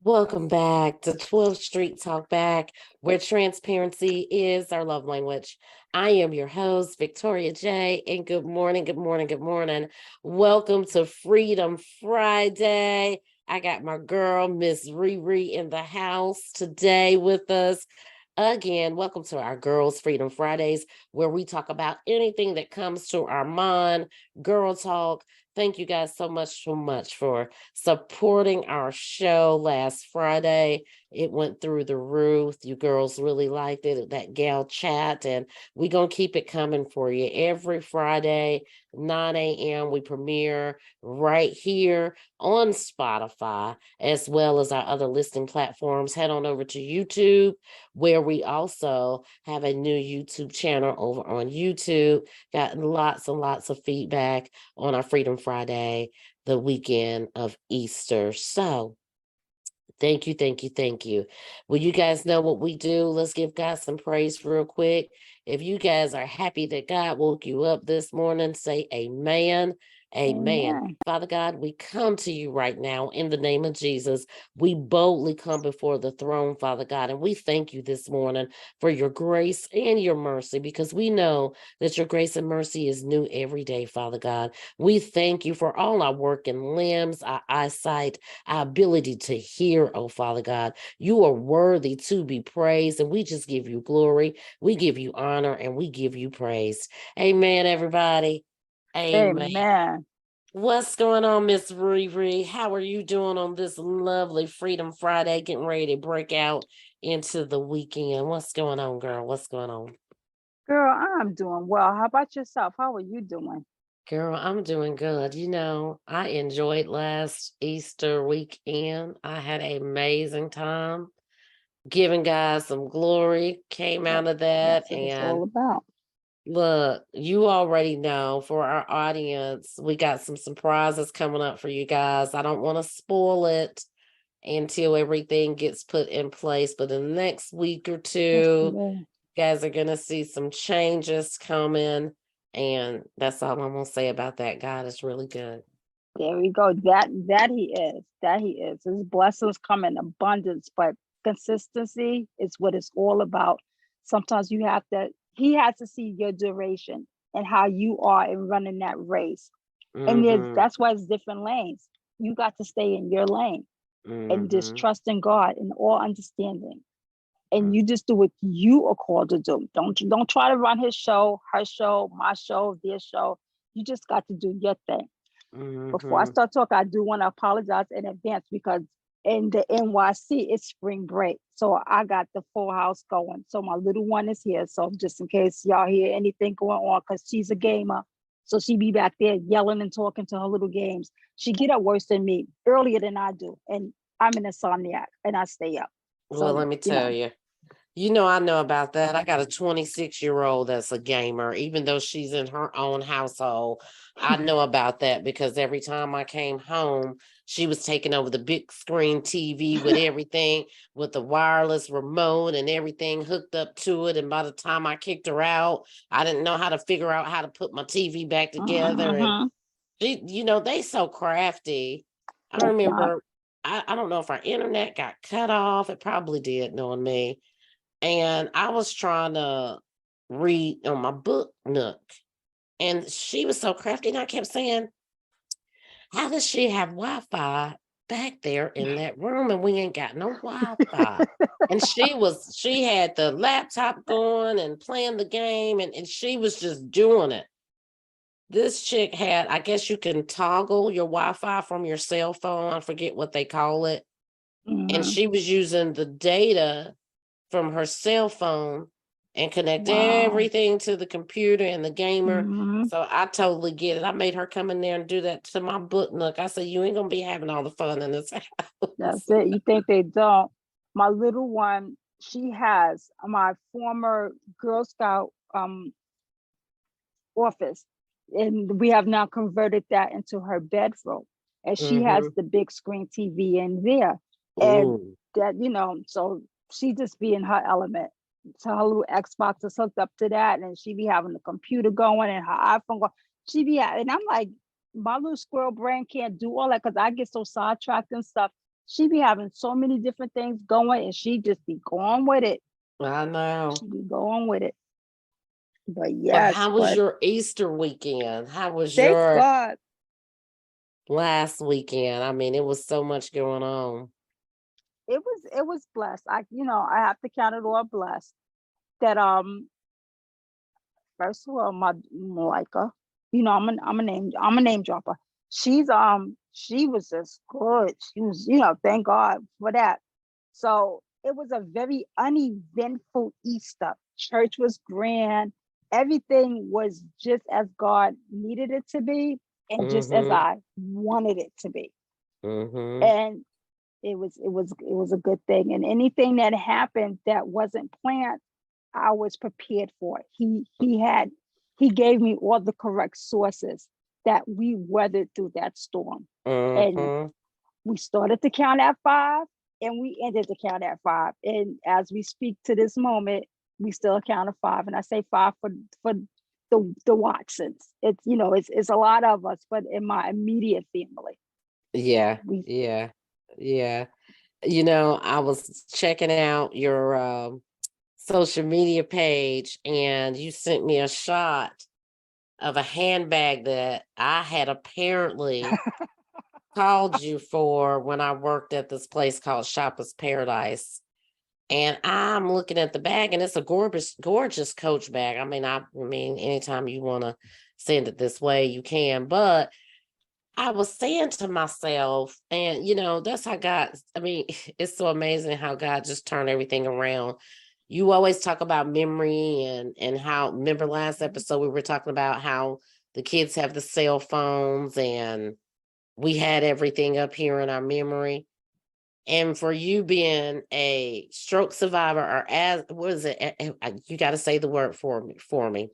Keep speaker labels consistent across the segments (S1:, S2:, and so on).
S1: Welcome back to 12 Street Talk Back, where transparency is our love language. I am your host, Victoria J, and good morning, good morning, good morning. Welcome to Freedom Friday. I got my girl, Miss Riri, in the house today with us. Again, welcome to our Girls Freedom Fridays, where we talk about anything that comes to our mind, girl talk. Thank you guys so much for supporting our show last Friday. It went through the roof. You girls really liked it, that gal chat, and we're going to keep it coming for you every Friday, 9 a.m. We premiere right here on Spotify, as well as our other listening platforms. Head on over to YouTube, where we also have a new YouTube channel over on YouTube. Got lots and lots of feedback on our Freedom Friday, the weekend of Easter. So thank you, thank you, thank you. Well, you guys know what we do. Let's give God some praise real quick. If you guys are happy that God woke you up this morning, say amen. Amen.
S2: Amen.
S1: Father God, we come to you right now in the name of Jesus. We boldly come before the throne, Father God, and we thank you this morning for your grace and your mercy, because we know that your grace and mercy is new every day, Father God. We thank you for all our working limbs, our eyesight, our ability to hear, oh Father God. You are worthy to be praised, and we just give you glory, we give you honor, and we give you praise. Amen, everybody. Amen.
S2: Amen.
S1: What's going on, Miss Riri? How are you doing on this lovely Freedom Friday, getting ready to break out into the weekend? What's going on, girl? What's going on?
S2: Girl, I'm doing well. How about yourself? How are you doing?
S1: Girl, I'm doing good. I enjoyed last Easter weekend. I had an amazing time giving God some glory, came
S2: That,
S1: out of
S2: that's
S1: that.
S2: what it's
S1: And
S2: all about.
S1: look, you already know, for our audience, we got some surprises coming up for you guys. I don't want to spoil it until everything gets put in place, but in the next week or
S2: Yes,
S1: two,
S2: ma'am.
S1: you guys are going to see some changes coming. And that's all I'm going to say about that. God is really good.
S2: There we go. That he is. That he is. His blessings come in abundance, but consistency is what it's all about. Sometimes he has to see your duration and how you are in running that race. And
S1: Mm-hmm.
S2: that's why it's different lanes. You got to stay in your lane and just
S1: Mm-hmm.
S2: trust in God and all understanding. And
S1: Mm-hmm.
S2: you just do what you are called to do. Don't try to run his show, her show, my show, their show. You just got to do your thing. Before I
S1: Mm-hmm.
S2: start talking, I do want to apologize in advance because in the NYC it's spring break, so I got the full house going. So my little one is here. So just in case y'all hear anything going on, because she's a gamer, so she be back there yelling and talking to her little games. She get up worse than me, earlier than I do, and I'm an insomniac and I stay up.
S1: Well,
S2: So
S1: let me tell you. I know about that. I got a 26-year-old that's a gamer, even though she's in her own household. I know about that because every time I came home, she was taking over the big screen TV with everything, with the wireless remote and everything hooked up to it. And by the time I kicked her out, I didn't know how to figure out how to put my TV back together. And
S2: mm-hmm.
S1: they so crafty. I
S2: That's not.
S1: remember, I don't know if our internet got cut off. It probably did, knowing me, and I was trying to read on my book nook, and she was so crafty, and I kept saying, how does she have Wi-Fi back there in that room and we ain't got no Wi-Fi? And she had the laptop going and playing the game, and she was just doing it. This chick had, I guess you can toggle your Wi-Fi from your cell phone. I forget what they call it. And
S2: Mm-hmm.
S1: she was using the data from her cell phone and connect
S2: Wow.
S1: everything to the computer and the gamer.
S2: Mm-hmm.
S1: So I totally get it. I made her come in there and do that to my book nook. I said, you ain't gonna be having all the fun in this
S2: That's
S1: house.
S2: it. You think they don't? My little one, she has my former Girl Scout office, and we have now converted that into her bedroom. And she has
S1: Mm-hmm.
S2: the big screen TV in there, and
S1: Ooh.
S2: that so she just be in her element. So her little Xbox is hooked up to that, and she be having the computer going and her iPhone going. She be and I'm like, my little squirrel brain can't do all that because I get so sidetracked and stuff. she be having so many different things going, and she just be going with it.
S1: I know.
S2: She be going with it. But
S1: But
S2: yes,
S1: how was
S2: but
S1: your Easter weekend? How was
S2: thank
S1: your
S2: God.
S1: last weekend? I mean, it was so much going on.
S2: It was blessed. I have to count it all blessed that first of all, my Malika, I'm a name dropper. She was just good. She was, thank God for that. So it was a very uneventful Easter. Church was grand. Everything was just as God needed it to be, and just as
S1: Mm-hmm.
S2: I wanted it to be.
S1: Mm-hmm.
S2: And it was a good thing. And anything that happened that wasn't planned, I was prepared for it. He gave me all the correct sources that we weathered through that storm. And
S1: Mm-hmm.
S2: we started to count at 5 and we ended to count at 5. And as we speak to this moment, we still count at 5. And I say 5 for the Watsons. It's a lot of us, but in my immediate family.
S1: Yeah,
S2: We
S1: yeah, yeah. I was checking out your social media page and you sent me a shot of a handbag that I had apparently called you for when I worked at this place called Shoppers Paradise. And I'm looking at the bag and it's a gorgeous Coach bag. I mean, anytime you want to send it this way, you can. But I was saying to myself, and that's how it's so amazing how God just turned everything around. You always talk about memory and how, remember last episode we were talking about how the kids have the cell phones and we had everything up here in our memory. And for you being a stroke survivor, or as what is it? You got to say the word for me.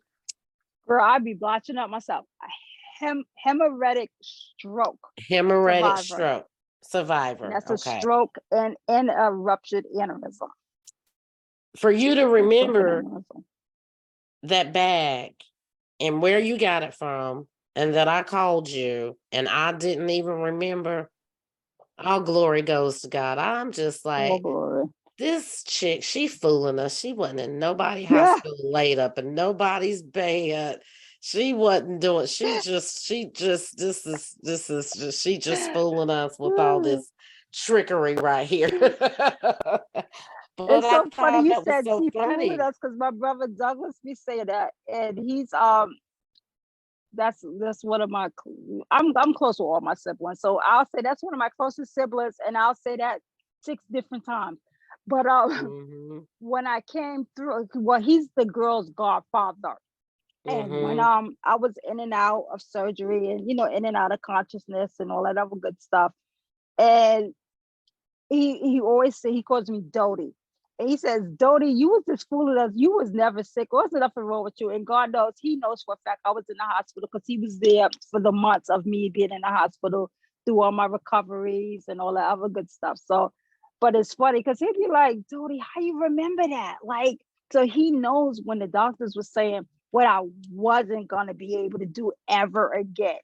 S2: Girl, I'd be blotching up myself. Hemorrhagic stroke
S1: Hemorrhagic
S2: survivor.
S1: stroke
S2: And
S1: survivor.
S2: that's a
S1: Okay.
S2: stroke and a ruptured aneurysm.
S1: For you to
S2: A ruptured
S1: remember
S2: aneurysm.
S1: that bag and where you got it from, and that I called you and I didn't even remember, all glory goes to God. I'm just
S2: Oh,
S1: like,
S2: glory.
S1: this chick, she fooling us. She wasn't in nobody's
S2: Yeah.
S1: hospital laid up in nobody's bed. She wasn't doing, she just fooling us with all this trickery right here. But
S2: It's
S1: I
S2: so funny
S1: thought
S2: you
S1: that was
S2: said
S1: so
S2: she fooling
S1: funny.
S2: us because my brother Douglas be saying that. And he's that's one of my I'm close with all my siblings. So I'll say that's one of my closest siblings, and I'll say that 6 different times. But
S1: Mm-hmm.
S2: when I came through, well, he's the girl's godfather. And when
S1: Mm-hmm.
S2: I was in and out of surgery and in and out of consciousness and all that other good stuff. And he always say he calls me Dodie. And he says, Dodie, you was just fooling us. You was never sick. There wasn't nothing wrong with you. And God knows, he knows for a fact I was in the hospital because he was there for the months of me being in the hospital through all my recoveries and all that other good stuff. So, but it's funny because he'd be like, Dodie, how you remember that? Like, so he knows when the doctors were saying what I wasn't gonna be able to do ever again.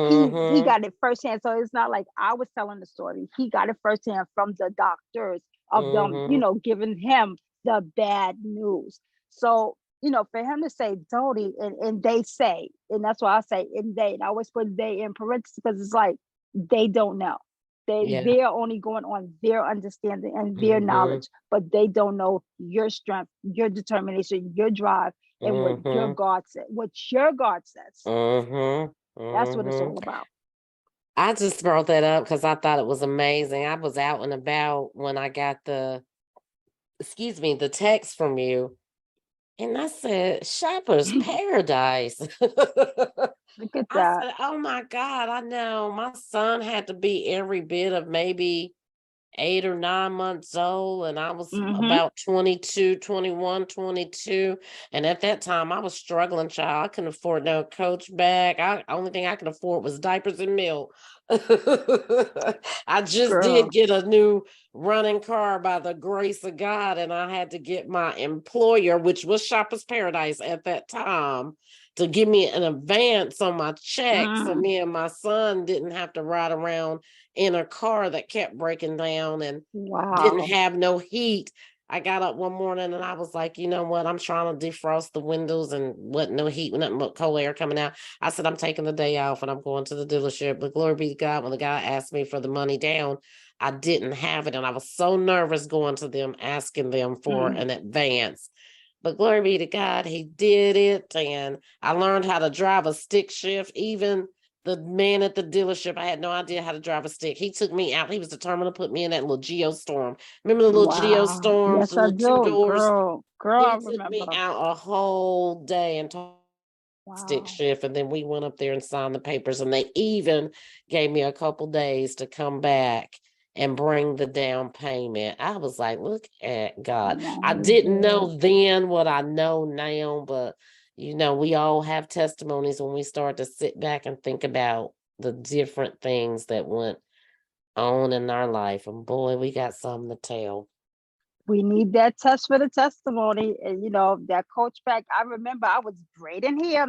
S2: He
S1: Mm-hmm.
S2: got it firsthand. So it's not like I was telling the story. He got it firsthand from the doctors of them,
S1: Mm-hmm.
S2: giving him the bad news. So, for him to say Dodie and they say, and that's why I say and they, and I always put they in parentheses because it's like they don't know.
S1: Yeah.
S2: They're only going on their understanding and their
S1: Mm-hmm.
S2: knowledge, but they don't know your strength, your determination, your drive, and
S1: Mm-hmm.
S2: what your God says.
S1: Mm-hmm.
S2: That's what it's
S1: Mm-hmm.
S2: all about.
S1: I just brought that up because I thought it was amazing. I was out and about when I got the text from you, and I said, Shoppers Paradise.
S2: Look at
S1: I
S2: that.
S1: said, oh my God, I know. My son had to be every bit of maybe 8 or 9 months old, and I was
S2: Mm-hmm.
S1: about 22, 21, 22. And at that time I was struggling, child. I couldn't afford no Coach bag. Only thing I could afford was diapers and milk. I just did
S2: Girl.
S1: get a new running car by the grace of God, and I had to get my employer, which was Shoppers Paradise at that time, to give me an advance on my check, so
S2: Mm,
S1: me and my son didn't have to ride around in a car that kept breaking down and didn't
S2: wow.
S1: have no heat. I got up one morning and I was like, you know what? I'm trying to defrost the windows and wasn't no heat, nothing but cold air coming out. I said, I'm taking the day off and I'm going to the dealership. But glory be to God, when the guy asked me for the money down, I didn't have it. And I was so nervous going to them, asking them for
S2: Mm,
S1: an advance. But glory be to God, he did it. And I learned how to drive a stick shift. Even the man at the dealership, I had no idea how to drive a stick. He took me out. He was determined to put me in that little Geostorm. Remember the little
S2: wow.
S1: Geostorms,
S2: Yes,
S1: the
S2: I
S1: little two
S2: do.
S1: doors?
S2: Girl, I
S1: He took me
S2: remember.
S1: out a whole day and taught stick
S2: Wow.
S1: shift. And then we went up there and signed the papers. And they even gave me a couple days to come back and bring the down payment. I was like, look at God. I
S2: Wow,
S1: didn't
S2: good.
S1: know then what I know now, but we all have testimonies when we start to sit back and think about the different things that went on in our life. And boy, we got something to tell.
S2: We need that test for the testimony. And that coach back, I remember I was braiding hair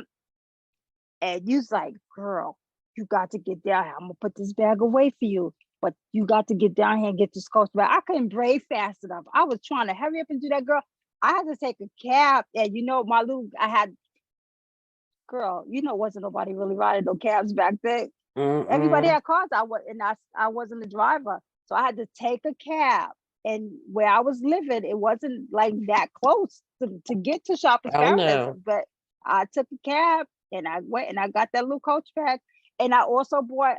S2: and you's like, girl, you got to get down here. I'm gonna put this bag away for you. But you got to get down here and get this coach back. I couldn't braid fast enough. I was trying to hurry up and do that, girl. I had to take a cab. And I had, girl, wasn't nobody really riding no cabs back then. Everybody
S1: Mm-mm.
S2: had cars. I wasn't a driver. So I had to take a cab. And where I was living, it wasn't like that close to get to Shoppers
S1: Oh
S2: Paradise.
S1: no.
S2: But I took a cab and I went and I got that little coach bag. And I also bought,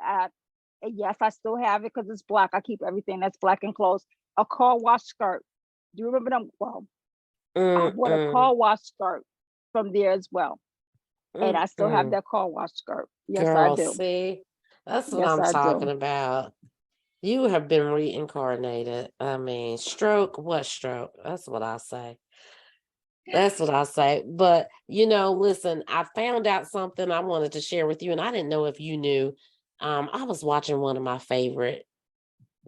S2: and yes, I still have it because it's black. I keep everything that's black and clothes. A car wash skirt. Do you remember them? Well, I bought a
S1: Mm-mm.
S2: car wash skirt from there as well. And I still have
S1: Mm-mm.
S2: that car wash skirt. Yes, I
S1: Girl,
S2: do.
S1: see, that's what
S2: Yes,
S1: I'm
S2: I
S1: talking
S2: do.
S1: about. You have been reincarnated. I mean, stroke, what stroke? That's what I say. That's what I say. But, listen, I found out something I wanted to share with you, and I didn't know if you knew. I was watching one of my favorite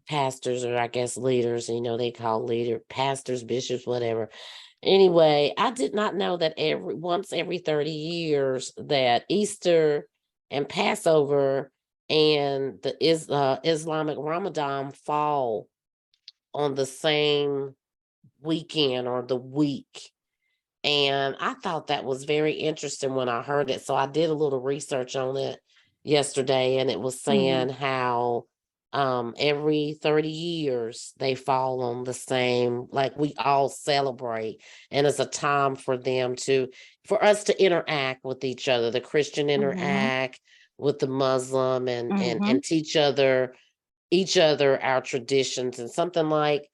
S1: pastors, or I guess leaders, they call leader pastors, bishops, whatever. Anyway, I did not know that every 30 years that Easter and Passover and the Islamic Ramadan fall on the same weekend or the week. And I thought that was very interesting when I heard it. So I did a little research on it yesterday, and it was
S2: Mhm.
S1: saying how every 30 years they fall on the same, like we all celebrate. And it's a time for us to interact with each other. The Christian
S2: Mhm.
S1: interact with the Muslim, and
S2: Mhm.
S1: teach each other our traditions, and something like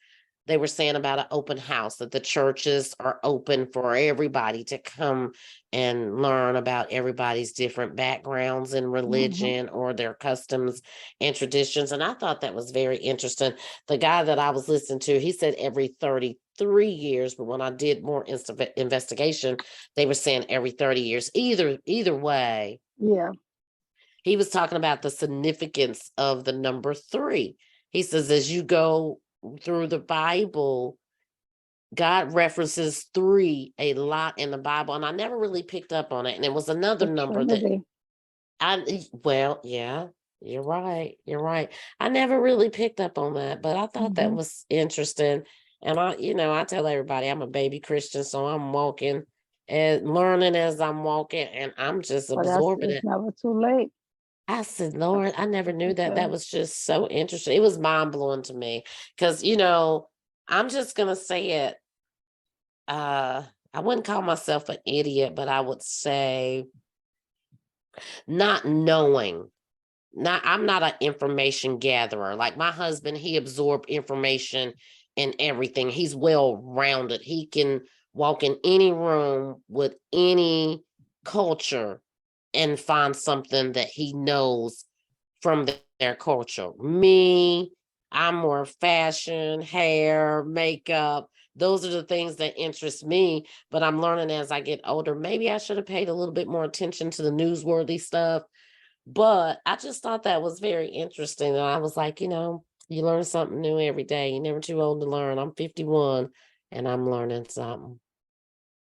S1: they were saying about an open house, that the churches are open for everybody to come and learn about everybody's different backgrounds in
S2: Mhm.
S1: religion or their customs and traditions. And I thought that was very interesting. The guy that I was listening to, he said every 33 years, but when I did more investigation, they were saying every 30 years. Either way,
S2: Yeah.
S1: he was talking about the significance of the number three. He says, as you go through the Bible, God references three a lot in the Bible. And I never really picked up on it. And it was another
S2: The
S1: number that
S2: Trinity.
S1: well, yeah, you're right. You're right. I never really picked up on that, but I thought that
S2: Mhm.
S1: was interesting. And I tell everybody I'm a baby Christian, so I'm walking and learning as I'm walking, and I'm just
S2: But
S1: absorbing
S2: it's
S1: it.
S2: never too late.
S1: I said,
S2: That's
S1: Lord, I
S2: what
S1: never knew
S2: they
S1: that. That
S2: say.
S1: was just so interesting. It was mind blowing to me because, I'm just going to say it. Uh, I wouldn't call myself an idiot, but I would say not knowing. I'm not an information gatherer. Like my husband, he absorbed information and everything. He's well rounded. He can walk in any room with any culture and find something that he knows from their culture. Me, I'm more fashion, hair, makeup. Those are the things that interest me. But I'm learning as I get older. Maybe I should have paid a little bit more attention to the newsworthy stuff. But I just thought that was very interesting. And I was like, you learn something new every day. You're never too old to learn. I'm 51 and I'm learning something.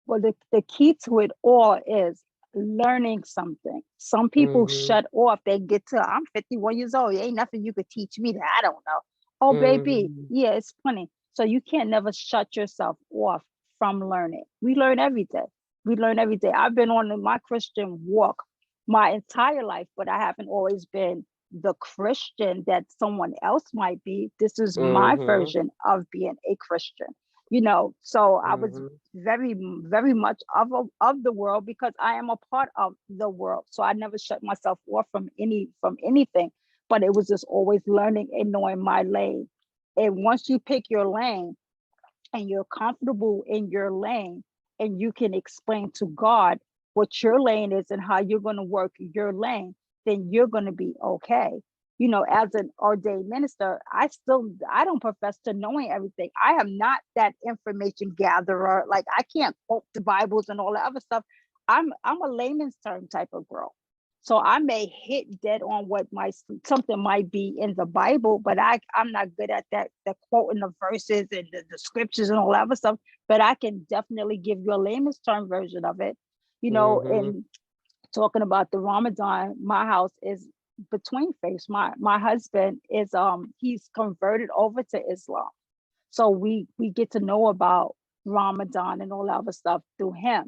S2: Well, the key to it all is learning something. Some people shut off. They get to, I'm 51 years old. Ain't nothing you could teach me that I don't know. Oh, baby, yeah, it's funny. So you can't never shut yourself off from learning. We learn every day. We learn every day. I've been on my Christian walk my entire life, but I haven't always been the Christian that someone else might be. This is my version of being a Christian, so I was very, very much of the world because I am a part of the world. So I never shut myself off from anything, but it was just always learning and knowing my lane. And once you pick your lane and you're comfortable in your lane and you can explain to God what your lane is and how you're going to work your lane, then you're going to be okay. As an ordained minister, I don't profess to knowing everything. I am not that information gatherer. Like, I can't quote the Bibles and all that other stuff. I'm a layman's term type of girl. So I may hit dead on what something might be in the Bible, but I'm not good at that, the quoting the verses and the scriptures and all that other stuff. But I can definitely give you a layman's term version of it. And talking about the Ramadan, my house is between faiths. My husband is he's converted over to Islam. So we get to know about Ramadan and all that other stuff through him.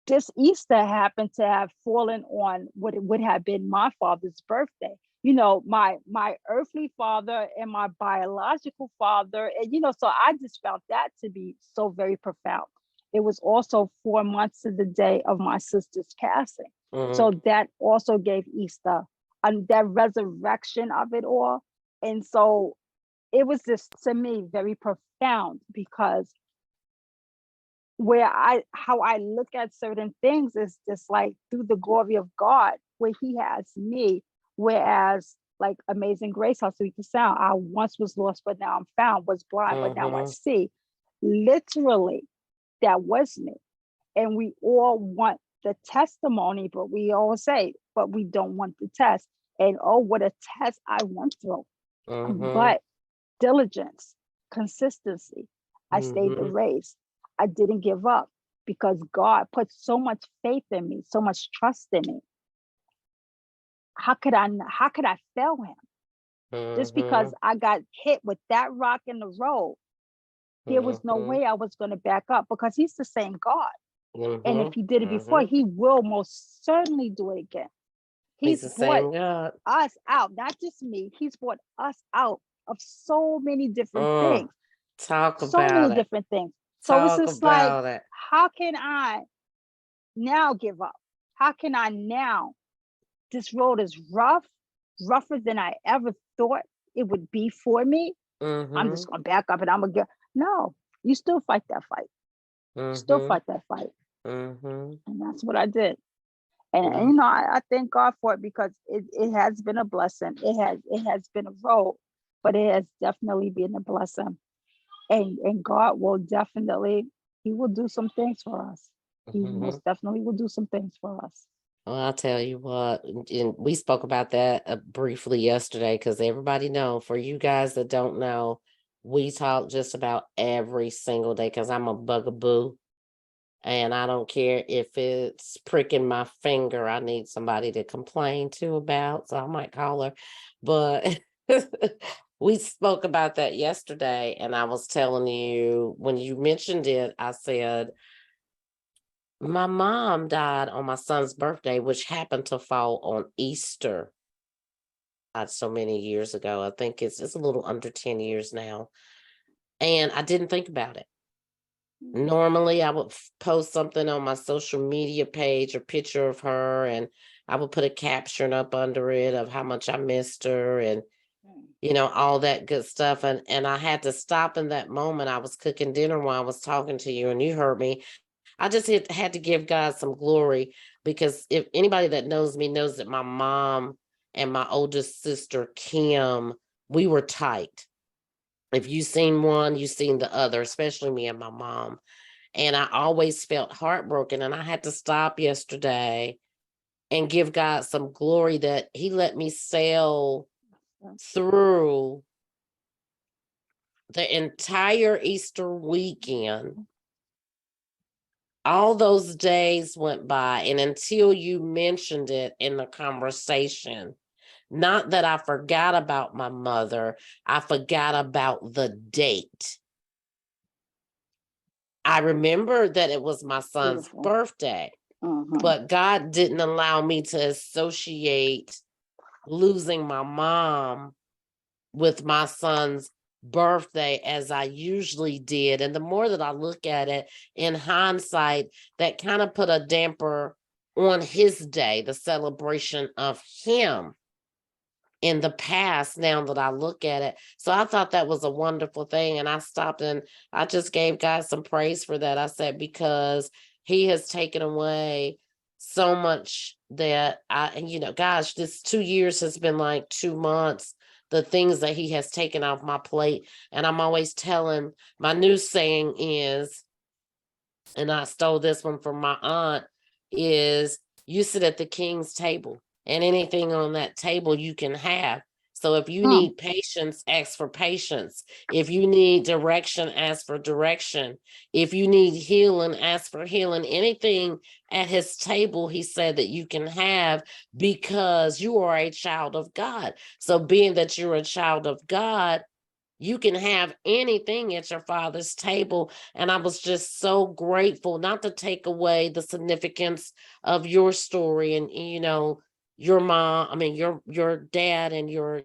S2: This Easter happened to have fallen on what it would have been my father's birthday. My earthly father and my biological father. And, so I just found that to be so very profound. It was also 4 months to the day of my sister's passing. So that also gave Easter and that resurrection of it all. And so it was just, to me, very profound because how I look at certain things is just like through the glory of God, where he has me, whereas like Amazing Grace, how sweet the sound, I once was lost, but now I'm found, was blind, but now I see. Literally, that was me. And we all want the testimony, but we all say, but we don't want the test. And oh, what a test I went through. But diligence, consistency, I stayed the race. I didn't give up because God put so much faith in me, so much trust in me. How could I fail him? Just because I got hit with that rock in the road, there was no way I was going to back up because he's the same God. And if he did it before, he will most certainly do it again. He's brought us out, not just me. He's brought us out of so many different things. So many different things. So it's just like, how can I now give up? How can I now? This road is rougher than I ever thought it would be for me. I'm just going to back up and I'm going to get, no, you still fight that fight. Still fight that fight. And that's what I did. And I thank God for it because it has been a blessing. It has been a road, but it has definitely been a blessing. And God will definitely, he will do some things for us. He most definitely will do some things for us.
S1: Well, I'll tell you what, and we spoke about that briefly yesterday because everybody know, for you guys that don't know, we talk just about every single day because I'm a bugaboo. And I don't care if it's pricking my finger. I need somebody to complain to about. So I might call her. But we spoke about that yesterday. And I was telling you, when you mentioned it, I said, my mom died on my son's birthday, which happened to fall on Easter. So many years ago. I think it's a little under 10 years now. And I didn't think about it. Normally, I would post something on my social media page, a picture of her, and I would put a caption up under it of how much I missed her and, all that good stuff. And I had to stop in that moment. I was cooking dinner while I was talking to you, and you heard me. I just had to give God some glory because if anybody that knows me knows that my mom and my oldest sister, Kim, we were tight. If you seen one, you seen the other, especially me and my mom. And I always felt heartbroken. And I had to stop yesterday and give God some glory that he let me sail through the entire Easter weekend all those days went by, and until you mentioned it in the conversation, not that I forgot about my mother, I forgot about the date. I remember that it was my son's
S2: Beautiful.
S1: birthday,
S2: Mhm.
S1: but God didn't allow me to associate losing my mom with my son's birthday as I usually did. And the more that I look at it in hindsight, that kind of put a damper on his day, the celebration of him in the past, now that I look at it. So I thought that was a wonderful thing. And I stopped and I just gave God some praise for that. I said, because he has taken away so much that and gosh, this 2 years has been like 2 months. The things that he has taken off my plate. And I'm always telling, my new saying is, and I stole this one from my aunt, is you sit at the king's table and anything on that table you can have. So if you
S2: Mm.
S1: need patience, ask for patience. If you need direction, ask for direction. If you need healing, ask for healing. Anything at his table, he said that you can have because you are a child of God. So being that you're a child of God, you can have anything at your father's table. And I was just so grateful, not to take away the significance of your story and your mom, I mean your dad and your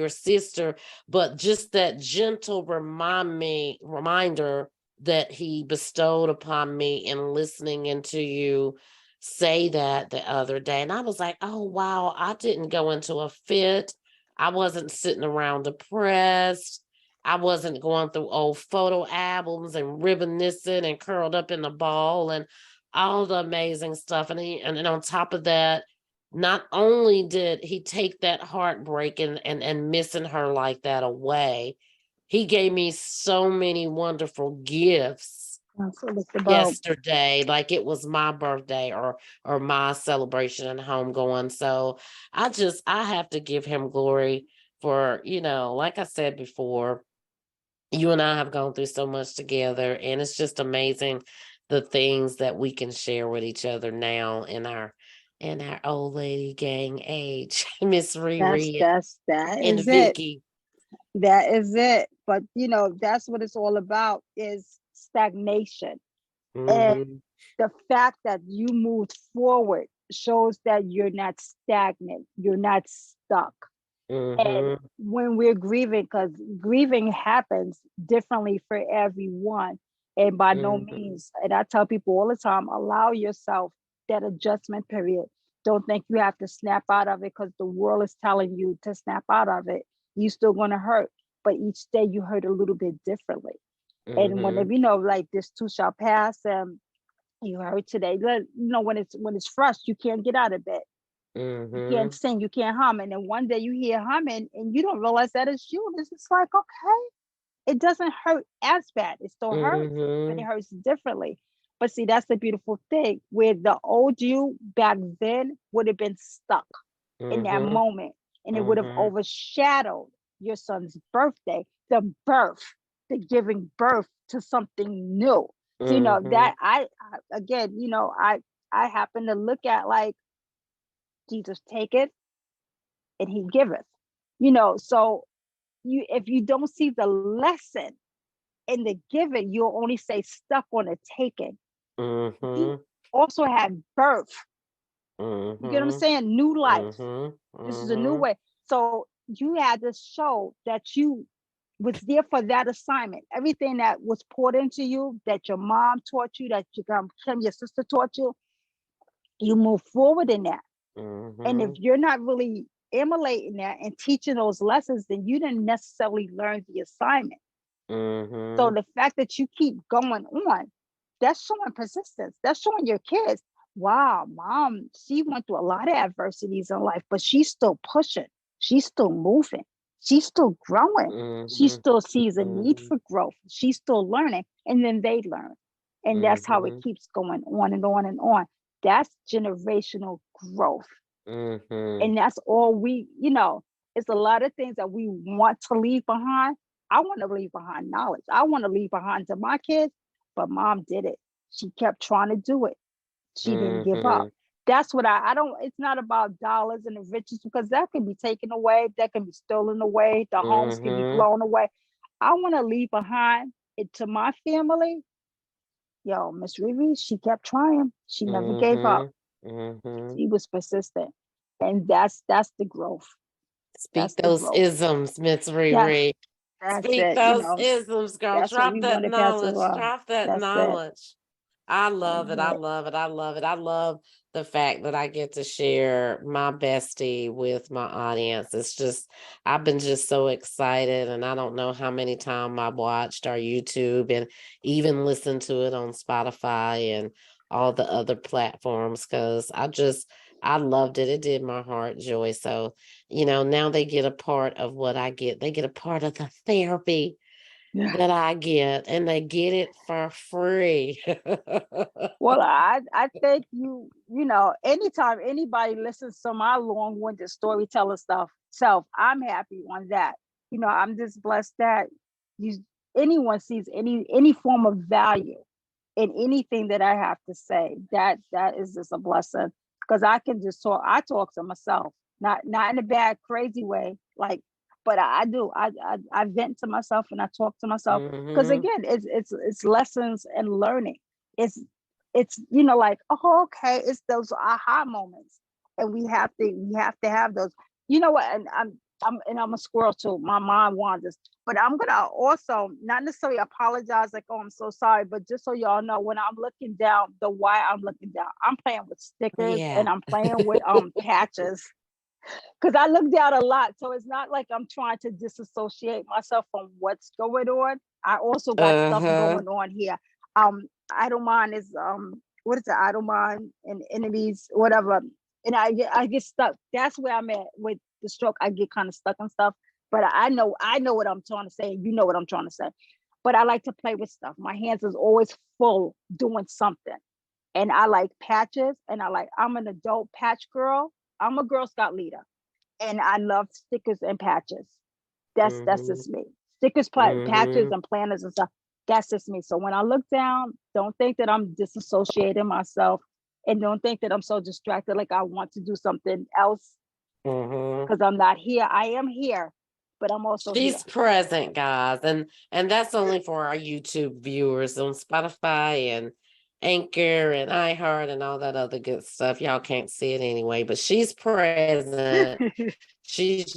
S1: sister, but just that gentle reminder that he bestowed upon me in listening into you say that the other day. And I was like, oh wow, I didn't go into a fit. I wasn't sitting around depressed. I wasn't going through old photo albums and reminiscing and curled up in a ball and all the amazing stuff. And on top of that, not only did he take that heartbreak and missing her like that away, he gave me so many wonderful gifts
S2: That's what it's about.
S1: yesterday, like it was my birthday or my celebration and homegoing. So I have to give him glory for, like I said before, you and I have gone through so much together, and it's just amazing the things that we can share with each other now in our old lady gang age. Miss Riri
S2: That
S1: and
S2: is it.
S1: Vicky.
S2: That is it. But that's what it's all about, is stagnation. And
S1: Mm-hmm.
S2: the fact that you moved forward shows that you're not stagnant, you're not stuck. And
S1: Mm-hmm.
S2: when we're grieving, because grieving happens differently for everyone, and by no
S1: Mm-hmm.
S2: means, and I tell people all the time, allow yourself that adjustment period. Don't think you have to snap out of it because the world is telling you to snap out of it. You're still going to hurt, but each day you hurt a little bit differently. And
S1: Mm-hmm.
S2: whenever like this too shall pass, and you hurt today, when it's fresh, you can't get out of bed, you can't
S1: Mm-hmm.
S2: sing, you can't hum, and then one day you hear humming and you don't realize that it's you. It's just like, okay, it doesn't hurt as bad. It still hurts, but it
S1: Mm-hmm.
S2: hurts differently. But see, that's the beautiful thing, where the old you back then would have been stuck in that
S1: Mm-hmm.
S2: moment, and it would have
S1: Mm-hmm.
S2: overshadowed your son's birthday, the birth, the giving birth to something new. So
S1: Mm-hmm.
S2: that I again, I happen to look at, like, Jesus taketh and he giveth. So if you don't see the lesson in the giving, you'll only say stuck on the taking. He
S1: Mm-hmm.
S2: also had birth. You get what I'm
S1: Mm-hmm.
S2: saying? New life.
S1: Mm-hmm.
S2: This is a new
S1: Mm-hmm.
S2: way. So you had to show that you was there for that assignment. Everything that was poured into you, that your mom taught you, that your sister taught you move forward in that. And if
S1: Mm-hmm.
S2: you're not really emulating that and teaching those lessons, then you didn't necessarily learn the assignment. So
S1: Mm-hmm.
S2: the fact that you keep going on, that's showing persistence. That's showing your kids, wow, mom, she went through a lot of adversities in life, but she's still pushing. She's still moving. She's still growing. She
S1: Mm-hmm.
S2: still sees a need
S1: Mm-hmm.
S2: for growth. She's still learning. And then they learn. And that's how it
S1: Mm-hmm.
S2: keeps going on and on and on. That's generational growth.
S1: Mm-hmm.
S2: And that's all it's a lot of things that we want to leave behind. I want to leave behind knowledge. I want to leave behind to my kids, but mom did it. She kept trying to do it. She didn't give up.
S1: Mm-hmm.
S2: That's what I don't, it's not about dollars and the riches because that can be taken away, that can be stolen away, the homes can be
S1: Mm-hmm.
S2: blown away. I want to leave behind it to my family. Yo, Miss Riri, she kept trying. She never gave up.
S1: Mm-hmm. Mm-hmm.
S2: She was persistent. And that's the growth.
S1: Speak
S2: That's the
S1: those
S2: growth.
S1: isms, Miss
S2: Yes,
S1: Riri.
S2: that's
S1: Speak
S2: it.
S1: those isms, girl.
S2: That's what
S1: Drop
S2: we
S1: that
S2: want to pass
S1: knowledge.
S2: along.
S1: Drop that
S2: That's it.
S1: knowledge. I love it. I
S2: That's it.
S1: love it. I love it. I love the fact that I get to share my bestie with my audience. It's just, I've been just so excited. And I don't know how many times I've watched our YouTube and even listened to it on Spotify and all the other platforms because I loved it. It did my heart joy. So, now they get a part of what I get. They get a part of the therapy
S2: Yeah.
S1: that I get, and they get it for free.
S2: Well, I think anytime anybody listens to my long-winded storyteller stuff, self, I'm happy on that. I'm just blessed that you anyone sees any form of value in anything that I have to say. That is just a blessing because I can just talk. I talk to myself, not in a bad, crazy way, like, but I do. I vent to myself and I talk to myself because
S1: Hmm.
S2: again, it's lessons and learning. It's like, oh, okay, it's those aha moments, and we have to have those. You know what? And I'm a squirrel too. My mind wanders, but I'm gonna also not necessarily apologize, like, oh, I'm so sorry, but just so y'all know, when I'm looking down, the why I'm looking down, I'm playing with stickers
S1: Yeah.
S2: and I'm playing with patches because I look down a lot. So it's not like I'm trying to disassociate myself from what's going on. I also got stuff
S1: Uh-huh.
S2: going on here. I don't mind is what is it? I don't mind and enemies, whatever. And I get stuck. That's where I'm at with the stroke. I get kind of stuck and stuff. But I know what I'm trying to say, and you know what I'm trying to say. But I like to play with stuff. My hands is always full doing something. And I like patches, and I'm an adult patch girl. I'm a Girl Scout leader, and I love stickers and patches. That's
S1: Hmm.
S2: just me. Stickers, patches,
S1: Hmm.
S2: and planners and stuff. That's just me. So when I look down, don't think that I'm disassociating myself, and don't think that I'm so distracted like I want to do something else
S1: Hmm.
S2: because I'm not here. I am here, but I'm also here.
S1: She's present, guys, and that's only for our YouTube viewers on Spotify and Anchor and iHeart and all that other good stuff. Y'all can't see it anyway, but she's present. She's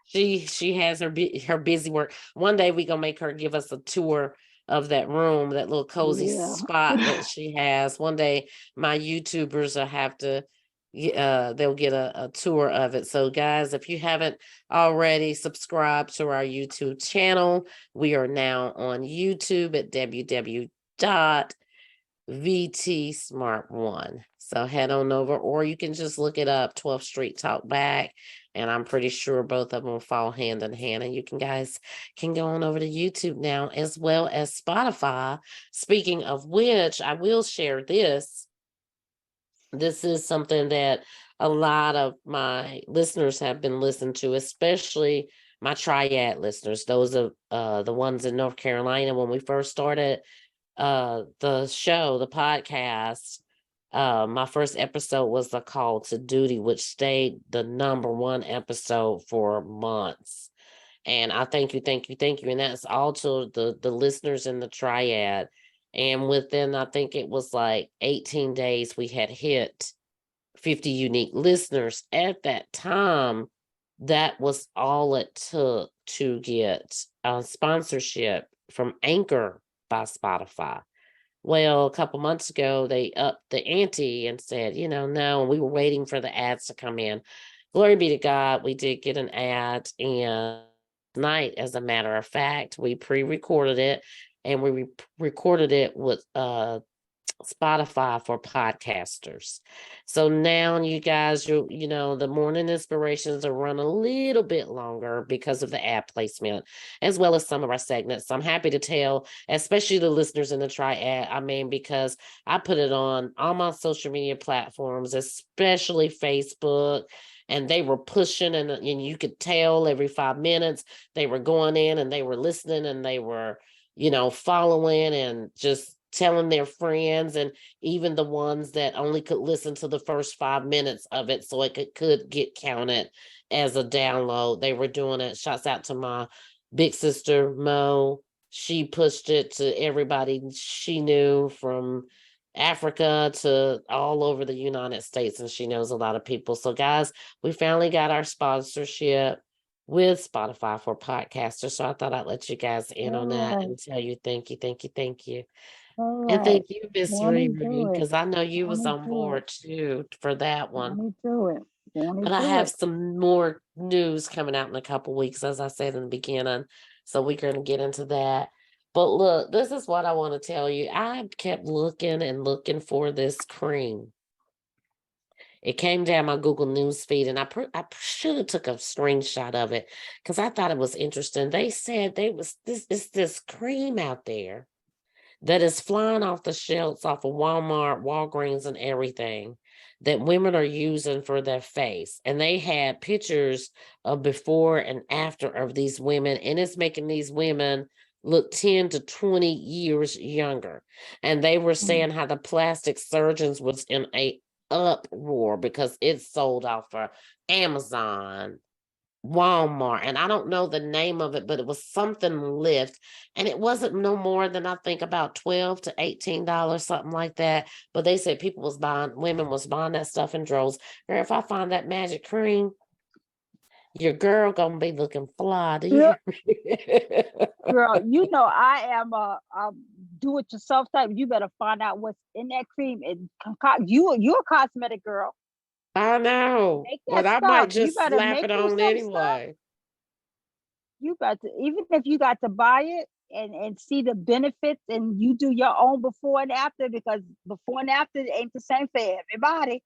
S1: she has her busy work. One day we gonna make her give us a tour of that room, that little cozy
S2: Yeah.
S1: spot that she has. One day my YouTubers will have to they'll get a tour of it. So guys, if you haven't already subscribed to our YouTube channel, we are now on YouTube at www.vtsmart1. So head on over, or you can just look it up, 12th Street Talk Back, and I'm pretty sure both of them will fall hand in hand. And you guys can go on over to YouTube now as well as Spotify. Speaking of which, I will share this. This is something that a lot of my listeners have been listening to, especially my triad listeners. Those are the ones in North Carolina. When we first started the show, the podcast, my first episode was the Call to Duty, which stayed the number one episode for months. And I thank you, thank you, thank you. And that's all to the listeners in the triad. And within, I think it was like 18 days, we had hit 50 unique listeners. At that time, that was all it took to get a sponsorship from Anchor by Spotify. Well, a couple months ago, they upped the ante and said, no, we were waiting for the ads to come in. Glory be to God, we did get an ad, and night, as a matter of fact, we pre-recorded it, and we recorded it with Spotify for podcasters. So now you guys, the morning inspirations are run a little bit longer because of the ad placement, as well as some of our segments. So I'm happy to tell, especially the listeners in the triad, because I put it on all my social media platforms, especially Facebook, and they were pushing, and you could tell every 5 minutes they were going in and they were listening and they were, following and just telling their friends, and even the ones that only could listen to the first 5 minutes of it so it could get counted as a download. They were doing it. Shouts out to my big sister Mo. She pushed it to everybody she knew from Africa to all over the United States, and she knows a lot of people. So guys, we finally got our sponsorship with Spotify for podcasters. So I thought I'd let you guys in on that
S2: All
S1: and tell you thank you, thank you, thank you. And
S2: right.
S1: thank you, Miss
S2: Want to
S1: Riri,
S2: do it.
S1: because I know you was
S2: Want to
S1: on
S2: do it.
S1: board too for that one.
S2: Want to do it. Want to
S1: But I
S2: do
S1: have
S2: it.
S1: some more news coming out in a couple weeks, as I said in the beginning. So we're going to get into that. But look, this is what I want to tell you. I kept looking and looking for this cream. It came down my Google News feed, and I should have took a screenshot of it because I thought it was interesting. They said this cream out there that is flying off the shelves off of Walmart, Walgreens, and everything that women are using for their face. And they had pictures of before and after of these women, and it's making these women look 10 to 20 years younger. And they were
S2: Mm.
S1: saying how the plastic surgeons was in a uproar because it sold out for Amazon, Walmart, and I don't know the name of it, but it was something lift, and it wasn't no more than I think about $12 to $18, something like that. But they said women was buying that stuff in droves. Girl, if I find that magic cream, your girl gonna be looking fly. Do you
S2: Yeah,
S1: hear me?
S2: girl, you know I am a do-it-yourself type. You better find out what's in that cream and concoct. You're a cosmetic girl.
S1: I know,
S2: Make
S1: but
S2: that
S1: I
S2: stuff.
S1: might
S2: You
S1: just
S2: better
S1: slap
S2: make
S1: it
S2: you
S1: on
S2: some stuff.
S1: anyway.
S2: You got to, even if you got to buy it and see the benefits, and you do your own before and after, because before and after ain't the same for everybody.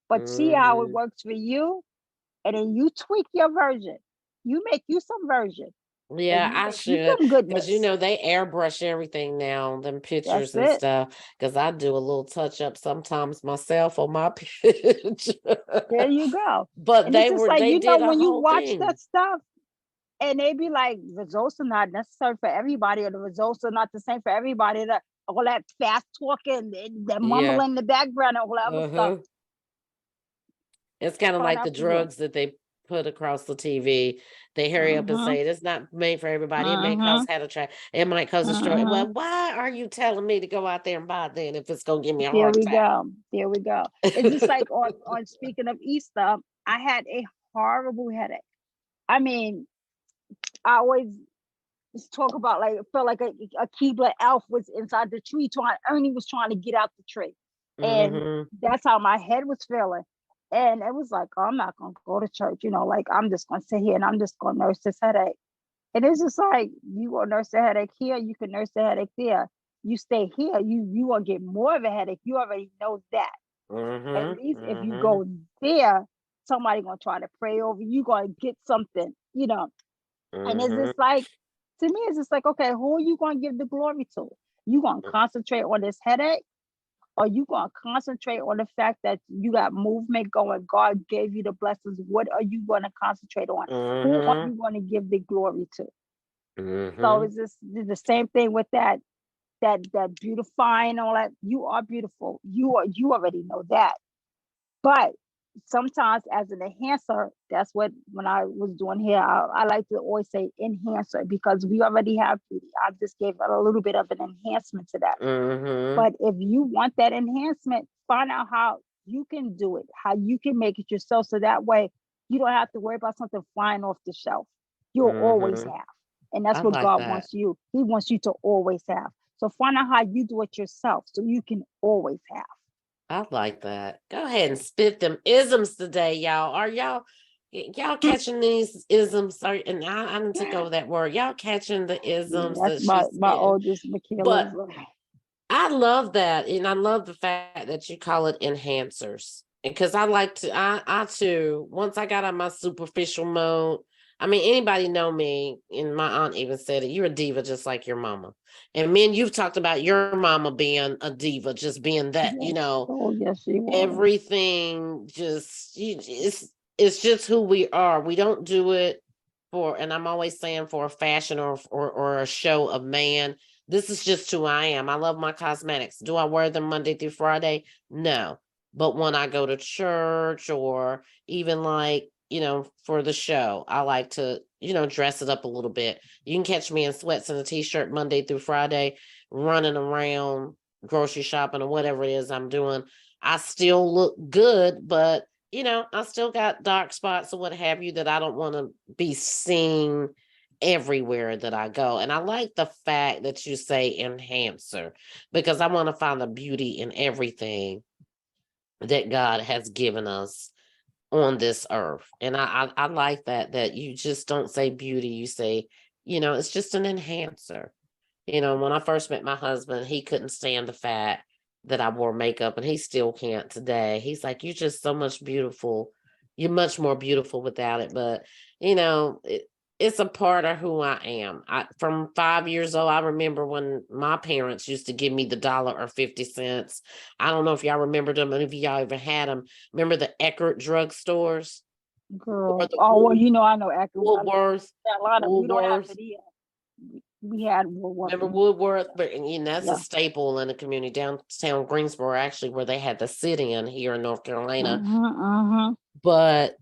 S2: But see how it
S1: Mhm.
S2: works for you, and then you tweak your version. You make you some version, and
S1: Yeah,
S2: you
S1: I
S2: make you
S1: should,
S2: some
S1: because
S2: goodness.
S1: they airbrush everything now, them
S2: That's
S1: pictures and
S2: it.
S1: stuff. Because I do a little touch up sometimes myself on my picture.
S2: There you go.
S1: But
S2: And it's just like,
S1: they did a
S2: when you
S1: whole
S2: watch
S1: thing.
S2: that stuff, and they be like, results are not necessary for everybody, or the results are not the same for everybody. That all that fast talking, the
S1: Yeah.
S2: mumbling in the background, and all that other stuff.
S1: Uh-huh. It's kind of
S2: Find
S1: like
S2: out
S1: the
S2: for you.
S1: drugs that they put across the TV. They hurry up and
S2: Mm-hmm.
S1: say it's not made for everybody. It may
S2: Mm-hmm.
S1: cause heart attack. It might cause a stroke.
S2: Mm-hmm.
S1: Well, why are you telling me to go out there and buy it then if it's gonna give me a
S2: There
S1: heart
S2: we go. There we go. It's just
S1: attack?
S2: like on speaking of Easter, I had a horrible headache. I mean, I always just talk about, like, it felt like a Keebler elf was inside the tree trying. Ernie was trying to get out the tree, and
S1: Hmm.
S2: that's how my head was feeling. And it was like, oh, I'm not gonna go to church. Like, I'm just gonna sit here and I'm just gonna nurse this headache. And it's just like, you gonna nurse the headache here, you can nurse the headache there. You stay here, you gonna get more of a headache. You already know that. At
S1: Hmm.
S2: least if you
S1: Hmm.
S2: go there, somebody gonna try to pray over you, gonna get something. And it's
S1: Hmm.
S2: just like, to me, it's just like, okay, who are you gonna give the glory to? You gonna concentrate on this headache, or you gonna concentrate on the fact that you got movement going? God gave you the blessings. What are you gonna concentrate on? Who are
S1: Hmm.
S2: you gonna give the glory to? So
S1: Hmm.
S2: it's just the same thing with that beautifying, all that. You are beautiful. You already know that. But sometimes as an enhancer, that's what, when I was doing here, I like to always say enhancer, because we already have beauty. I just gave it a little bit of an enhancement to that.
S1: Hmm.
S2: But if you want that enhancement, find out how you can do it, how you can make it yourself. So that way you don't have to worry about something flying off the shelf. You'll always
S1: Hmm.
S2: have. And that's
S1: I
S2: what
S1: like
S2: God
S1: that.
S2: wants you. He wants you to always have. So find out how you do it yourself so you can always have.
S1: I like that. Go ahead and spit them isms today, y'all. Are y'all catching these isms? And I didn't take over that word. Y'all catching the
S2: Yeah,
S1: isms
S2: that's
S1: that
S2: my
S1: she's
S2: my
S1: spitting?
S2: oldest Michaela's.
S1: But I love that, and I love the fact that you call it enhancers. Because I like to, I too. Once I got out my superficial mode, I mean, anybody know me, and my aunt even said it. You're a diva, just like your mama. And men, you've talked about your mama being a diva, just being that.
S2: Yes. Oh, yes, she was.
S1: Everything it's just who we are. We don't do it for, and I'm always saying, for a fashion or a show of man. This is just who I am. I love my cosmetics. Do I wear them Monday through Friday? No. But when I go to church or even like, for the show, I like to, dress it up a little bit. You can catch me in sweats and a t-shirt Monday through Friday, running around grocery shopping or whatever it is I'm doing. I still look good, but I still got dark spots or what have you that I don't want to be seen everywhere that I go. And I like the fact that you say enhancer because I want to find the beauty in everything that God has given us on this earth. And I like that you just don't say beauty, you say, it's just an enhancer. When I first met my husband, he couldn't stand the fact that I wore makeup, and he still can't today. He's like, you're just so much beautiful. You're much more beautiful without it. But, it's a part of who I am. From 5 years old, I remember when my parents used to give me the dollar or 50 cents. I don't know if y'all remember them, and if y'all ever had them. Remember the Eckerd drugstores or
S2: Girl.
S1: the
S2: Oh, well, I know acting. I live
S1: Woolworth,
S2: in Carolina. We don't have
S1: Woolworth.
S2: it here. We had Woolworth.
S1: Remember Woodworth, but that's a
S2: Yeah.
S1: staple in the community downtown Greensboro, actually, where they had the sit-in here in North Carolina. But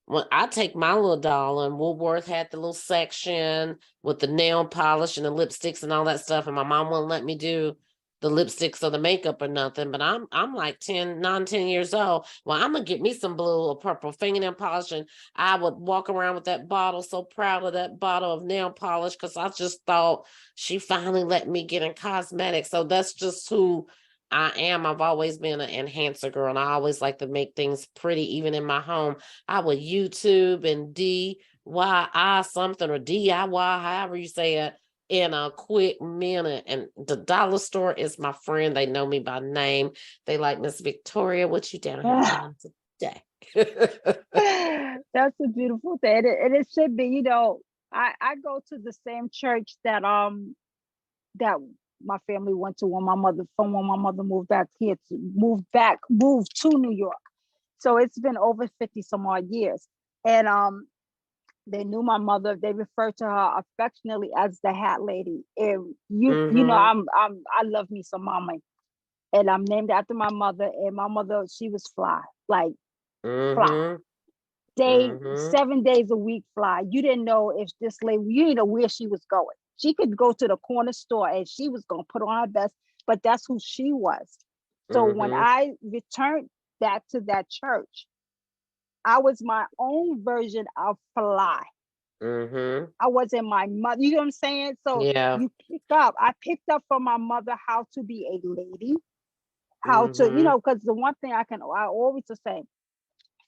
S1: when I take my little doll, and Woolworth had the little section with the nail polish and the lipsticks and all that stuff, and my mom wouldn't let me do the lipsticks or the makeup or nothing. But I'm like 10 years old. Well, I'm gonna get me some blue or purple fingernail polish, and I would walk around with that bottle, so proud of that bottle of nail polish, because I just thought she finally let me get in cosmetics. So that's just who I am. I've always been an enhancer girl, and I always like to make things pretty, even in my home. I would YouTube and DIY something, or DIY, however you say it, in a quick minute. And the dollar store is my friend. They know me by name. They like, Miss Victoria, what you down here doing today?
S2: That's a beautiful thing. And it should be, I go to the same church that that my family went to when my mother moved back here moved to New York. So it's been over 50 some odd years. And they knew my mother. They referred to her affectionately as the hat lady. And I love me some mama. And I'm named after my mother. And my mother, she was fly, like fly. 7 days a week fly. You didn't know if this lady, you didn't know where she was going. She could go to the corner store and she was gonna put on her best, but that's who she was. So when I returned back to that church, I was my own version of fly. I wasn't my mother. You know what I'm saying? So
S1: Yeah.
S2: I picked up from my mother how to be a lady, how to, because the one thing I always say,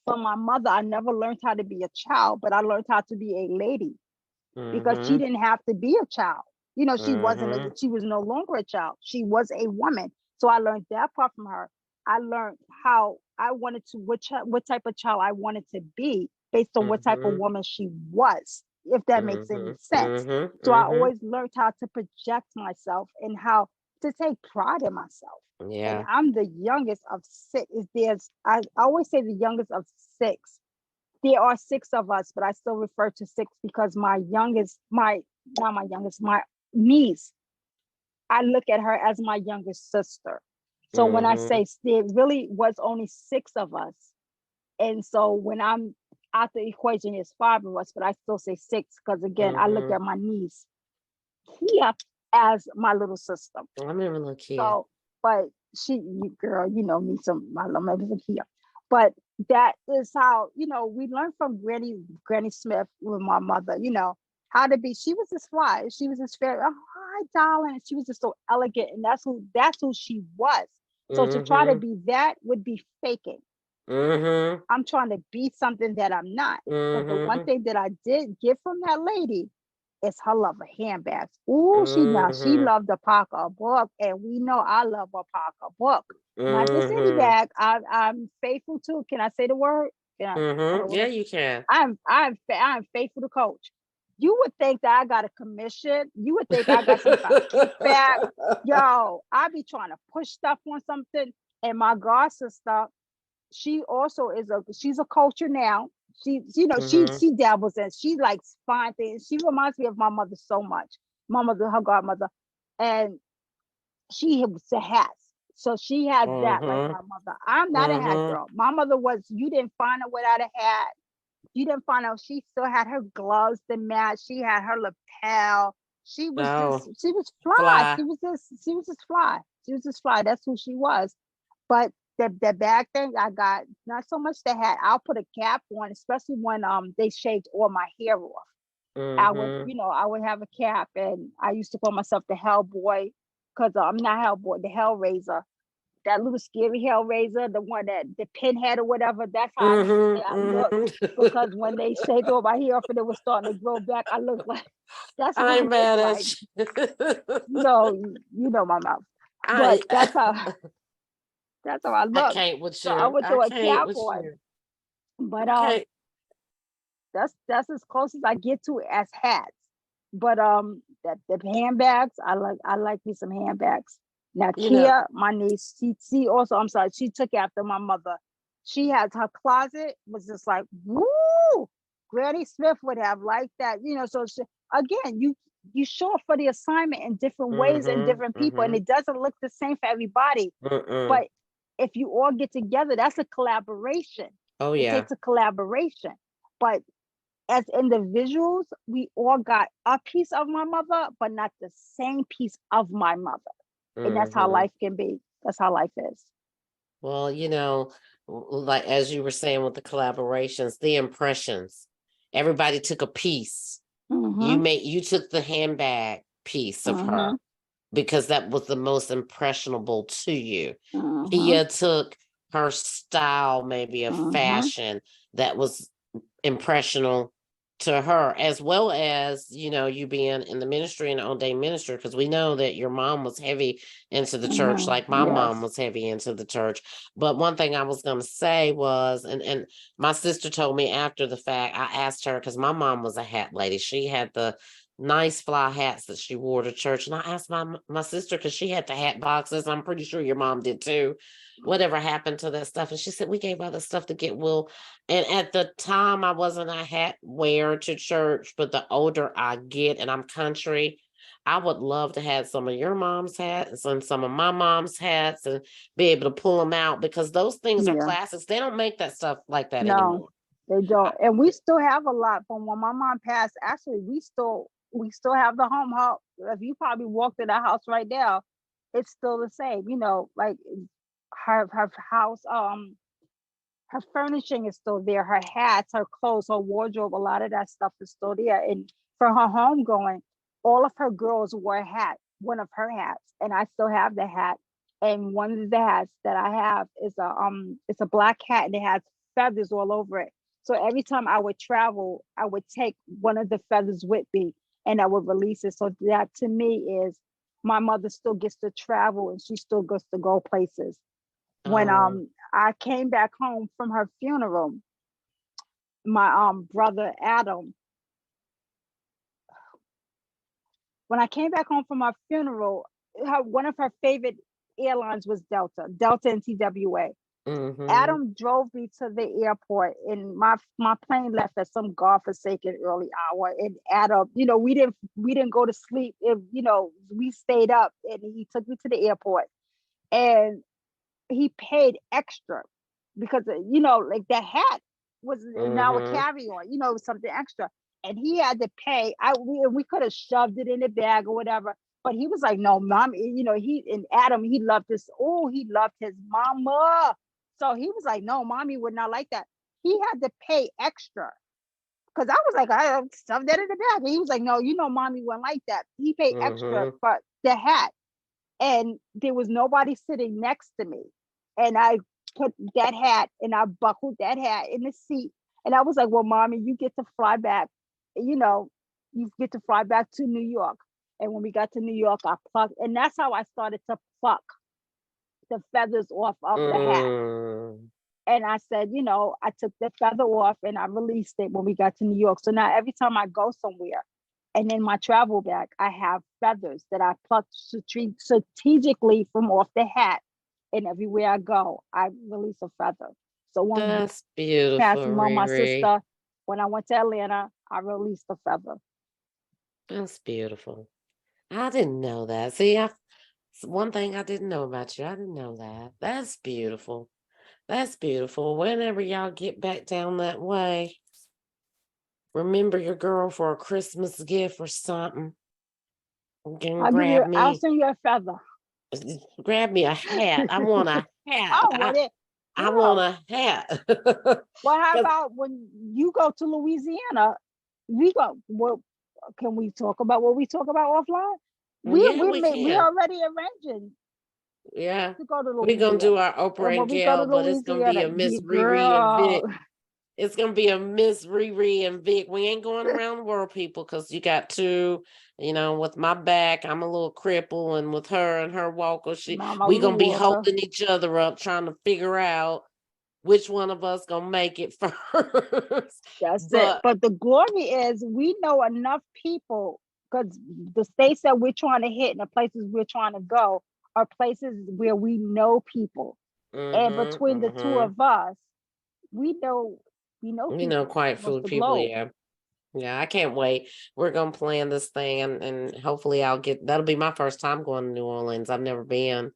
S2: from my mother, I never learned how to be a child, but I learned how to be a lady because she didn't have to be a child. She she was no longer a child. She was a woman. So I learned that part from her. I learned how I wanted to, what type of child I wanted to be based on what type of woman she was, if that makes any sense. So I always learned how to project myself and how to take pride in myself.
S1: Yeah.
S2: And I'm the youngest of six. I always say the youngest of six. There are six of us, but I still refer to six because my niece, I look at her as my youngest sister. So when I say there really was only six of us, and so when I'm out the equation, it's five of us, but I still say six because again, I look at my niece Kia as my little sister.
S1: I remember little Kia.
S2: So, but girl, me my little Kia. But that is how, we learned from Granny Smith with my mother, how to be. She was this fly. She was this very, oh, hi, darling. She was just so elegant. And that's who she was. So to try to be that would be faking. I'm trying to be something that I'm not. But the one thing that I did get from that lady is her love of handbags. Ooh, she loved the Parker book. And we know I love a Parker book. Not just any bag. I'm faithful to. Can I say the word?
S1: Yeah, you can.
S2: I'm faithful to Coach. You would think that I got a commission. You would think I got some kind of kickback. Yo, I be trying to push stuff on something. And my god sister, she also she's a culture now. She dabbles in. She likes fine things. She reminds me of my mother so much. My mother, her godmother. and she was the hats. So she has that like my mother. I'm not a hat girl. My mother was, you didn't find her without a hat. You didn't find out she still had her gloves to match. She had her lapel. She was
S1: Oh,
S2: just, she was fly.
S1: fly.
S2: She was just fly. She was just fly. That's who she was. But the bag thing, I got not so much the hat. I'll put a cap on, especially when they shaved all my hair off. I would, I would have a cap, and I used to call myself the Hellboy, because I'm not Hellboy, the Hellraiser, that little scary Hellraiser, the one that the pinhead or whatever. That's how I used to say I look, because when they shaved all my hair off and it was starting to grow back, I look like that's what I
S1: I'm
S2: look
S1: mad
S2: like.
S1: at you.
S2: You know my mouth,
S1: I
S2: but that's how I
S1: I
S2: look.
S1: can't with
S2: So I
S1: you.
S2: would
S1: I
S2: throw a
S1: can't
S2: cap
S1: with
S2: on,
S1: you.
S2: but
S1: I can't.
S2: that's as close as I get to as hats. But that the handbags, I like me some handbags. Now
S1: You know,
S2: Kia, my niece, she also, I'm sorry, she took after my mother. She has her closet was just like, woo. Granny Smith would have liked that, So again, you show up for the assignment in different ways and different people, and it doesn't look the same for everybody. But if you all get together, that's a collaboration.
S1: Oh
S2: It
S1: yeah.
S2: takes a collaboration. But as individuals, we all got a piece of my mother, but not the same piece of my mother. And that's how life can be. That's how life is.
S1: Well, like as you were saying with the collaborations, the impressions, everybody took a piece.
S2: Mm-hmm.
S1: You took the handbag piece of
S2: Mm-hmm.
S1: her because that was the most impressionable to you.
S2: Mm-hmm.
S1: Tia took her style, maybe of
S2: Mm-hmm.
S1: fashion, that was impressionable to her, as well as you being in the ministry and all day ministry, because we know that your mom was heavy into the church, like my
S2: Mm-hmm.
S1: mom
S2: Yes.
S1: was heavy into the church. But one thing I was going to say was, and my sister told me after the fact, I asked her, because my mom was a hat lady, she had the nice fly hats that she wore to church, and I asked my sister, because she had the hat boxes, I'm pretty sure your mom did too, whatever happened to that stuff. And she said we gave other stuff to get Will. And at the time, I wasn't a hat wearer to church, but the older I get and I'm country, I would love to have some of your mom's hats and some of my mom's hats and be able to pull them out, because those things are
S2: Yeah.
S1: classics. They don't make that stuff like that
S2: No,
S1: anymore.
S2: they don't. And we still have a lot from when my mom passed. Actually, we still have the home house. If you probably walked in that house right now, it's still the same. Like her house, her furnishing is still there. Her hats, her clothes, her wardrobe, a lot of that stuff is still there. And for her homegoing, all of her girls wore a hat, one of her hats, and I still have the hat. And one of the hats that I have is it's a black hat, and it has feathers all over it. So every time I would travel, I would take one of the feathers with me, and I would release it. So that to me is my mother still gets to travel, and she still gets to go places. When
S1: Oh,
S2: I came back home from her funeral, my brother Adam, when I came back home from her funeral, one of her favorite airlines was Delta and TWA.
S1: mm-hmm.
S2: Adam drove me to the airport, and my plane left at some godforsaken early hour. And Adam, we didn't go to sleep. We stayed up, and he took me to the airport, and he paid extra because like that hat was now a
S1: Mm-hmm.
S2: carry on, something extra, and he had to pay. We could have shoved it in the bag or whatever, but he was like, "No, mom," he and Adam, he loved his mama, so he was like, "No, mommy would not like that." He had to pay extra because I was like, "I shoved that in the bag," and he was like, "No, mommy wouldn't like that." He paid extra
S1: Mm-hmm.
S2: for the hat, and there was nobody sitting next to me. And I put that hat and I buckled that hat in the seat. And I was like, well, mommy, you get to fly back, you know, you get to fly back to New York. And when we got to New York, I plucked, and that's how I started to pluck the feathers off of the hat.
S1: Mm.
S2: And I said, I took the feather off and I released it when we got to New York. So now every time I go somewhere and in my travel bag, I have feathers that I plucked strategically from off the hat. And everywhere I go, I release a feather. So when
S1: That's beautiful,
S2: passing on my
S1: Riri.
S2: sister, when I went to Atlanta, I released a feather.
S1: That's beautiful. I didn't know that. See, one thing I didn't know about you. I didn't know that. That's beautiful. That's beautiful. Whenever y'all get back down that way, remember your girl for a Christmas gift or something. You can
S2: I'll send you a feather.
S1: grab me a hat. I want a hat.
S2: Oh, what it,
S1: I want
S2: girl.
S1: a hat.
S2: Well, how
S1: 'Cause-
S2: about when you go to Louisiana? We go. What can we talk about? What we talk about offline?
S1: yeah, we
S2: We
S1: can.
S2: already arranging
S1: Yeah.
S2: to go to
S1: We're gonna do
S2: Louisiana.
S1: our
S2: And
S1: Oprah
S2: when
S1: and
S2: we go to
S1: Gail, but it's gonna be
S2: Louisiana,
S1: a Miss Riri and
S2: girl,
S1: Vic. It's gonna be a Miss Riri and Vic. We ain't going around the world, people, because you got two. With my back, I'm a little cripple, and with her and her walker,
S2: Mama
S1: we
S2: Blue
S1: gonna be
S2: Walker.
S1: holding each other up, trying to figure out which one of us gonna make it first.
S2: That's it.
S1: But
S2: But the glory is we know enough people because the states that we're trying to hit and the places we're trying to go are places where we know people. And between the two
S1: mm-hmm.
S2: of us, we know people
S1: Quite
S2: across
S1: few
S2: the
S1: people,
S2: globe.
S1: yeah. Yeah, I can't wait. We're gonna plan this thing, and hopefully that'll be my first time going to New Orleans. I've never been,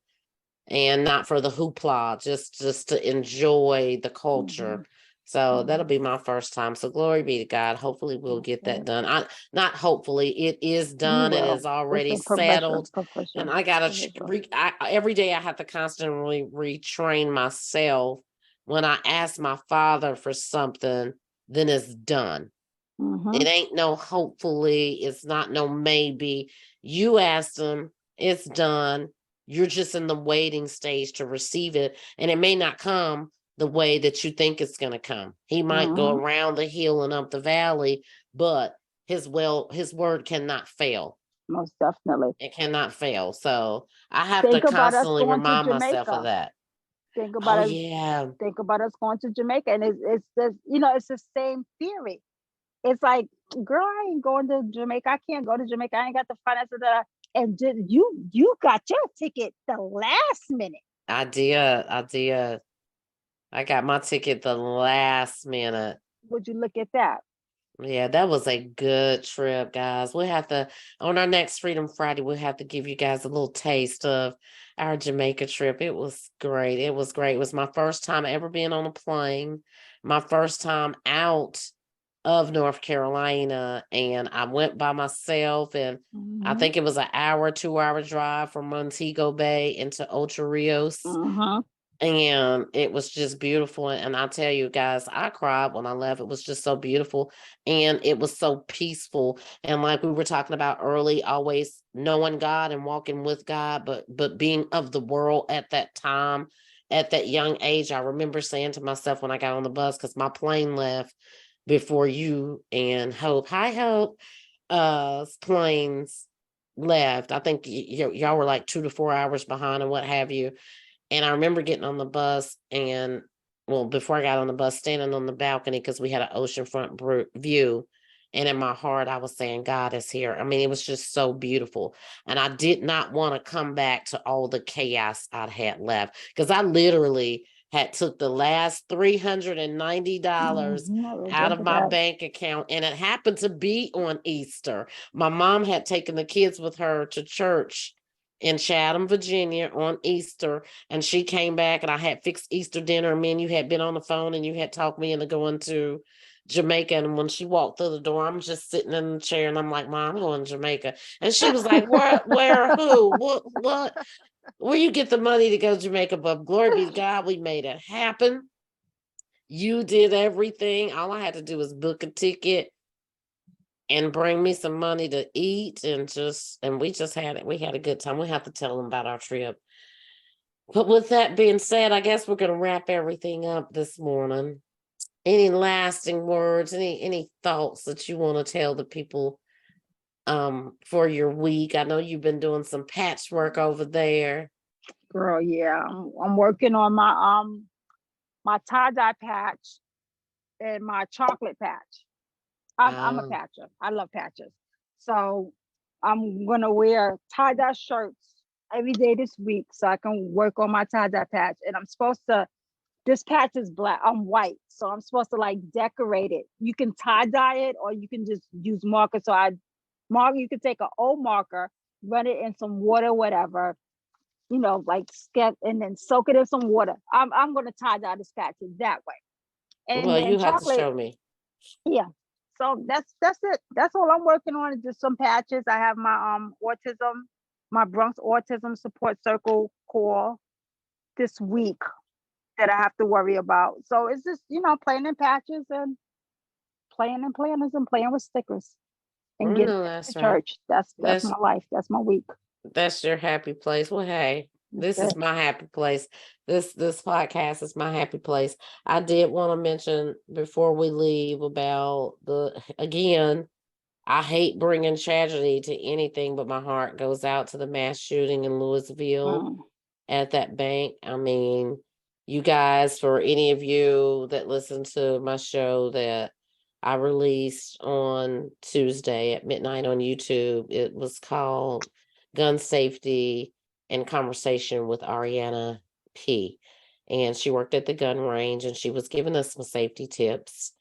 S1: and not for the hoopla, just to enjoy the culture.
S2: Mhm,
S1: So that'll
S2: mhm.
S1: be my first time. So glory be to God. Hopefully we'll
S2: That's
S1: get that
S2: it.
S1: done. Not hopefully, it is
S2: You
S1: done. It is
S2: will. It's
S1: already
S2: a profession,
S1: settled. And
S2: profession,
S1: I gotta
S2: profession.
S1: every day I have to constantly retrain myself. When I ask my father for something, then it's done. It
S2: Mhm,
S1: ain't no hopefully, it's not no maybe. You asked them, it's done. You're just in the waiting stage to receive it. And it may not come the way that you think it's going to come. He might go
S2: mhm.
S1: around the hill and up the valley, but his word cannot fail.
S2: Most definitely.
S1: It cannot fail. So I have to
S2: Think about us
S1: constantly
S2: going to
S1: remind myself of
S2: Jamaica.
S1: that.
S2: Think
S1: Oh,
S2: about us.
S1: yeah.
S2: Think about us going to Jamaica, and it's the same theory. It's like, girl, I ain't going to Jamaica. I can't go to Jamaica. I ain't got the finances that. And you got your ticket the last minute.
S1: I did. I did. I got my ticket the last minute.
S2: Would you look at that?
S1: Yeah, that was a good trip, guys. We'll have to, on our next Freedom Friday, we'll have to give you guys a little taste of our Jamaica trip. It was great. It was great. It was my first time ever being on a plane, my first time out of North Carolina. And I went by myself, and I
S2: Mm-hmm.
S1: think it was an hour, 2 hour drive from Montego Bay into Ocho Rios.
S2: Mm-hmm.
S1: And it was just beautiful. And I tell you guys, I cried when I left. It was just so beautiful. And it was so peaceful. And like we were talking about early, always knowing God and walking with God, but being of the world at that time, at that young age. I remember saying to myself when I got on the bus, because my plane left before you and Hope, hi Hope, planes left. I think y'all were like 2 to 4 hours behind and what have you. And I remember getting on the bus and, well, before I got on the bus, standing on the balcony because we had an oceanfront view. And in my heart, I was saying, God is here. I mean, it was just so beautiful. And I did not want to come back to all the chaos I had left because I literally had took the last $390
S2: Mm-hmm. I
S1: out of
S2: remember
S1: my
S2: that.
S1: bank account. And it happened to be on Easter. My mom had taken the kids with her to church in Chatham, Virginia on Easter. And she came back and I had fixed Easter dinner. And me and you had been on the phone and you had talked me into going to Jamaica. And when she walked through the door, I'm just sitting in the chair and I'm like, Mom, I'm going to Jamaica. And she was like, where, who, what? Where you get the money to go to Jamaica? But glory be to God, we made it happen. You did everything. All I had to do was book a ticket and bring me some money to eat and we just had it. We had a good time. We have to tell them about our trip. But with that being said, I guess we're going to wrap everything up this morning. Any lasting words, any thoughts that you want to tell the people for your week? I know you've been doing some patchwork over there.
S2: Girl, yeah. I'm working on my tie-dye patch and my chocolate patch. I'm a
S1: Um,
S2: patcher. I love patches. So I'm gonna wear tie-dye shirts every day this week so I can work on my tie-dye patch. And I'm supposed to, this patch is black, I'm white. So I'm supposed to like decorate it. You can tie-dye it or you can just use marker. So you can take an old marker, run it in some water, whatever, like and then soak it in some water. I'm gonna tie dye this patches that way. And
S1: Well,
S2: then
S1: you have to
S2: chocolate,
S1: show me.
S2: yeah. So that's it. That's all I'm working on is just some patches. I have my Bronx Autism Support Circle call this week that I have to worry about. So it's just, playing in patches and playing in planners and playing with stickers and
S1: I
S2: getting
S1: know
S2: ready
S1: that's
S2: to
S1: right.
S2: church. That's
S1: That's
S2: my life. That's my week.
S1: that's your happy place. Well, hey, this
S2: That's
S1: is
S2: it.
S1: my happy place. This podcast is my happy place. I did want to mention before we leave about again, I hate bringing tragedy to anything, but my heart goes out to the mass shooting in Louisville
S2: Mm.
S1: at that bank. I mean, you guys, for any of you that listen to my show that I released on Tuesday at midnight on YouTube, it was called Gun Safety and Conversation with Ariana P. And she worked at the gun range and she was giving us some safety tips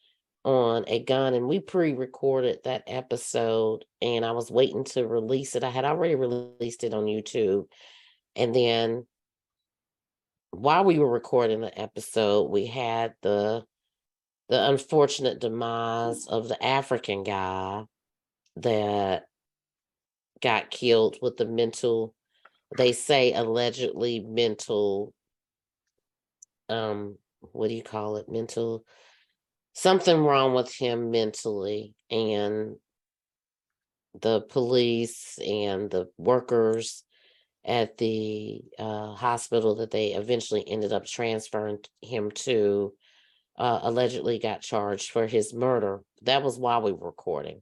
S1: on a gun. And we pre-recorded that episode and I was waiting to release it. I had already released it on YouTube. And then while we were recording the episode, we had the unfortunate demise of the African guy that got killed with the they say allegedly mental, what do you call it? Something wrong with him mentally. And the police and the workers at the hospital that they eventually ended up transferring him to allegedly got charged for his murder. That was while we were recording.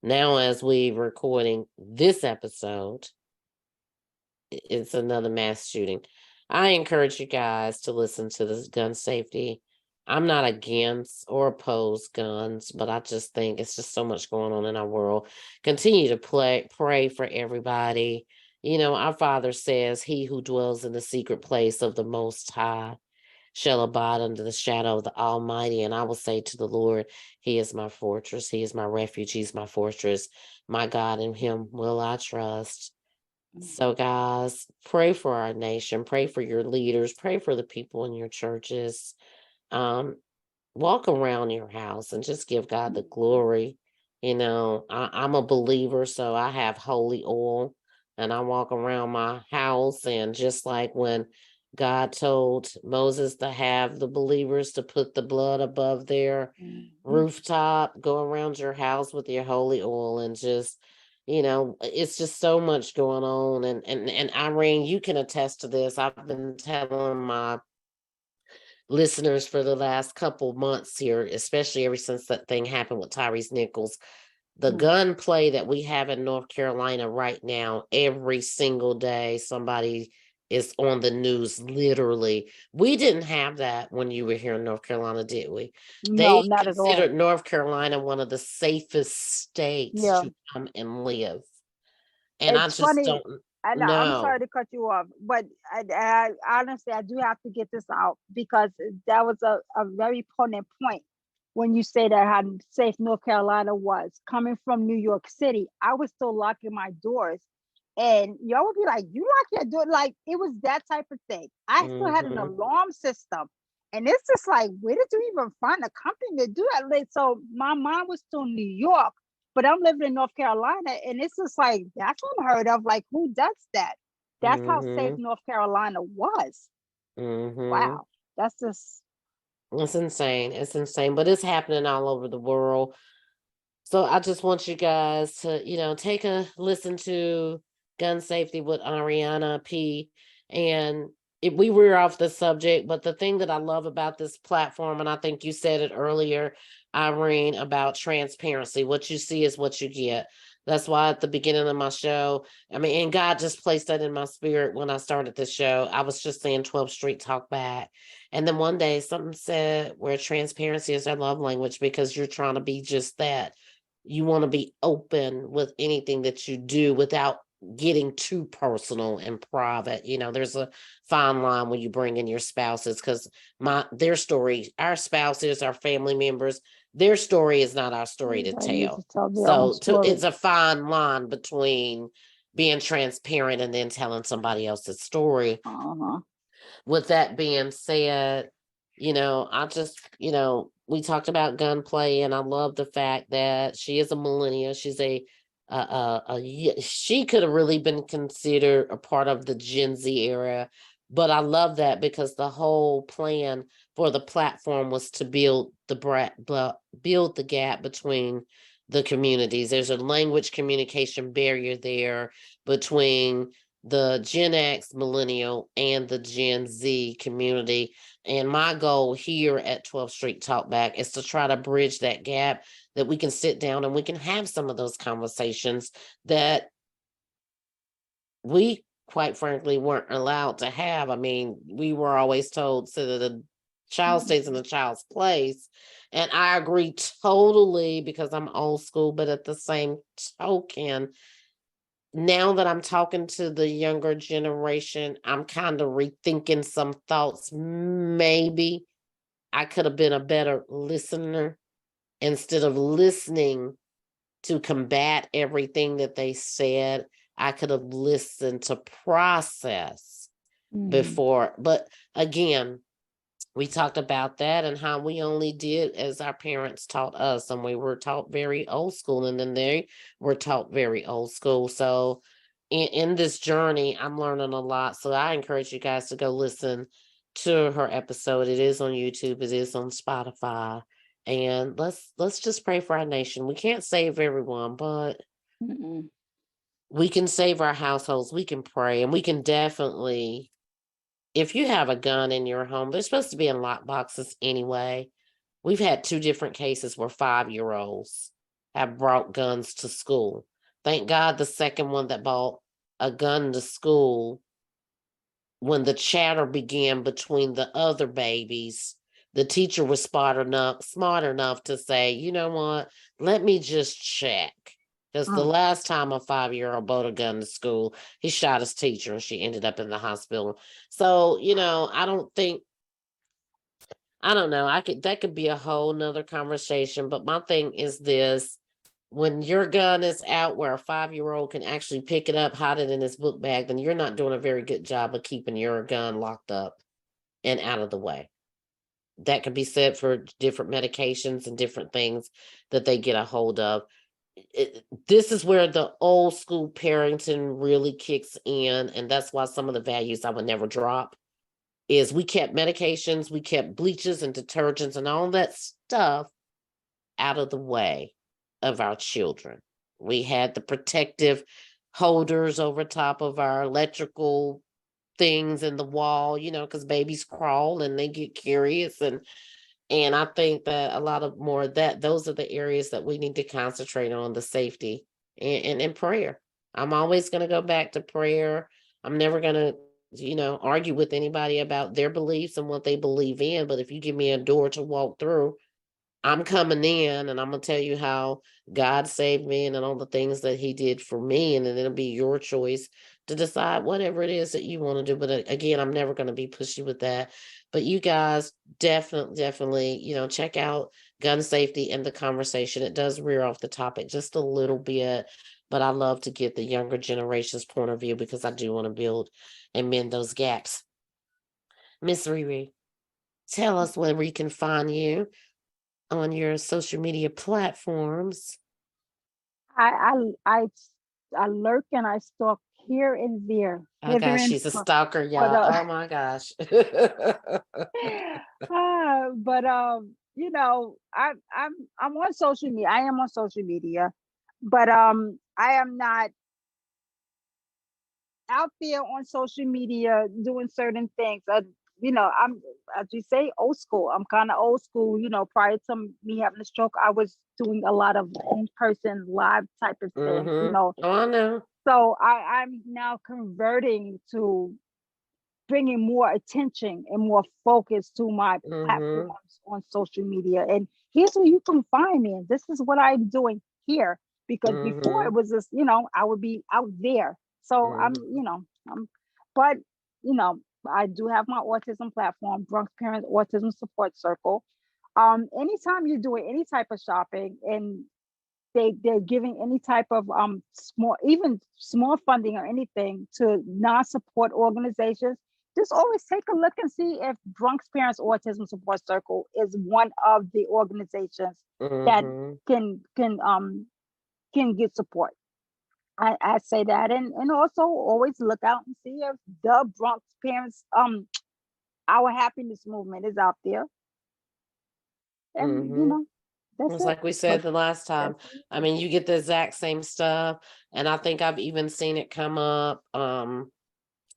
S1: Now, as we recording this episode, it's another mass shooting. I encourage you guys to listen to this gun safety. I'm not against or oppose guns, but I just think it's just so much going on in our world. Continue to pray for everybody. Our Father says, "He who dwells in the secret place of the Most High shall abide under the shadow of the Almighty." And I will say to the Lord, He is my fortress. He is my refuge. He's my fortress. My God, in Him will I trust. So, guys, pray for our nation. Pray for your leaders. Pray for the people in your churches. Um, Walk around your house and just give God the glory. I'm a believer, so I have holy oil and I walk around my house. And just like when God told Moses to have the believers to put the blood above their rooftop, go around your house with your holy oil and just, it's just so much going on. And Irene, you can attest to this. I've been telling my listeners for the last couple months here, especially ever since that thing happened with Tyrese Nichols. The gun play that we have in North Carolina right now, every single day, somebody is on the news, literally. We didn't have that when you were here in North Carolina, did we?
S2: No,
S1: They
S2: not at all.
S1: considered North Carolina one of the safest states
S2: Yeah.
S1: to come and live. And I
S2: It's
S1: just
S2: funny.
S1: don't
S2: I'm
S1: know.
S2: sorry to cut you off, but I honestly, I do have to get this out because that was a very poignant point when you say that how safe North Carolina was. Coming from New York City, I was still locking my doors. And y'all would be like, "You lock your door?" Like it was that type of thing. I still had an
S1: Mhm.
S2: alarm system. And it's just like, where did you even find a company to do that? Like, so my mom was still in New York, but I'm living in North Carolina, and it's just like that's unheard of. Like, who does that? That's how safe
S1: Mhm.
S2: North Carolina was.
S1: Mhm.
S2: Wow, that's just
S1: It's insane. It's insane, but it's happening all over the world. So I just want you guys to, take a listen to Gun Safety with Ariana P. And we were off the subject, but the thing that I love about this platform, and I think you said it earlier, Irene, about transparency. What you see is what you get. That's why at the beginning of my show, I mean, and God just placed that in my spirit when I started this show. I was just saying 12 Street Talk back. And then one day something said where transparency is our love language because you're trying to be just that. You want to be open with anything that you do without getting too personal and private. There's a fine line when you bring in your spouses because their story, our spouses, our family members, their story is not our story to
S2: everybody needs
S1: tell.
S2: to tell their own
S1: So
S2: story.
S1: it's a fine line between being transparent and then telling somebody else's story.
S2: Uh-huh.
S1: With that being said, I just, we talked about gunplay, and I love the fact that she is a millennial. She's she could have really been considered a part of the Gen Z era, but I love that because the whole plan for the platform was to build build the gap between the communities. There's a language communication barrier there between the Gen X, millennial, and the Gen Z community. And my goal here at 12th Street Talkback is to try to bridge that gap, that we can sit down and we can have some of those conversations that we, quite frankly, weren't allowed to have. I mean, we were always told so that the child stays in the child's place. And I agree totally because I'm old school, but at the same token, now that I'm talking to the younger generation, I'm kind of rethinking some thoughts. Maybe I could have been a better listener instead of listening to combat everything that they said. I could have listened to process before. But again, we talked about that and how we only did as our parents taught us, and we were taught very old school, and then they were taught very old school. So in this journey, I'm learning a lot. So I encourage you guys to go listen to her episode. It is on YouTube, it is on Spotify. And let's just pray for our nation. We can't save everyone, but
S2: Mm-mm.
S1: we can save our households. We can pray, and we can definitely, if you have a gun in your home, they're supposed to be in lock boxes anyway. We've had 2 different cases where 5-year-olds have brought guns to school. Thank God the second one that brought a gun to school, when the chatter began between the other babies, the teacher was smart enough to say, you know what, let me just check. Because the last time a 5-year-old brought a gun to school, he shot his teacher and she ended up in the hospital. So, I don't know. That could be a whole nother conversation. But my thing is this: when your gun is out where a 5-year-old can actually pick it up, hide it in his book bag, then you're not doing a very good job of keeping your gun locked up and out of the way. That could be said for different medications and different things that they get a hold of. This is where the old school parenting really kicks in, and that's why some of the values I would never drop is we kept medications, we kept bleaches and detergents and all that stuff out of the way of our children. We had the protective holders over top of our electrical things in the wall, because babies crawl and they get curious, and I think that a lot of more of that, those are the areas that we need to concentrate on, the safety and prayer. I'm always going to go back to prayer. I'm never going to, argue with anybody about their beliefs and what they believe in. But if you give me a door to walk through, I'm coming in and I'm going to tell you how God saved me and all the things that he did for me. And then it'll be your choice to decide whatever it is that you want to do. But again, I'm never going to be pushy with that. But you guys definitely, check out gun safety and the conversation. It does rear off the topic just a little bit, but I love to get the younger generation's point of view because I do want to build and mend those gaps. Miss Riri, tell us where we can find you on your social media platforms.
S2: I lurk and I stalk here and there,
S1: Oh
S2: hither
S1: gosh,
S2: and
S1: she's a
S2: fro.
S1: stalker,
S2: But
S1: y'all. Oh my gosh.
S2: I'm on social media. I am on social media, but I am not out there on social media doing certain things. I'm, as you say, old school. I'm kind of old school. Prior to me having a stroke, I was doing a lot of in-person live type of things.
S1: Oh, I know.
S2: So I'm now converting to bringing more attention and more focus to my platforms on social media. And here's where you can find me. And this is what I'm doing here. Because before it was just, I would be out there. So but I do have my autism platform, Bronx Parents Autism Support Circle. Anytime you're doing any type of shopping, and they're giving any type of even small funding or anything to non-support organizations, just always take a look and see if Bronx Parents Autism Support Circle is one of the organizations that
S1: Mm-hmm.
S2: can get support. I say that, and also always look out and see if the Bronx Parents Our Happiness movement is out there, and
S1: Mm-hmm.
S2: that's
S1: It's
S2: it.
S1: like we
S2: But
S1: said the last time.
S2: that's
S1: I mean, you get the exact same stuff, and I think I've even seen it come up on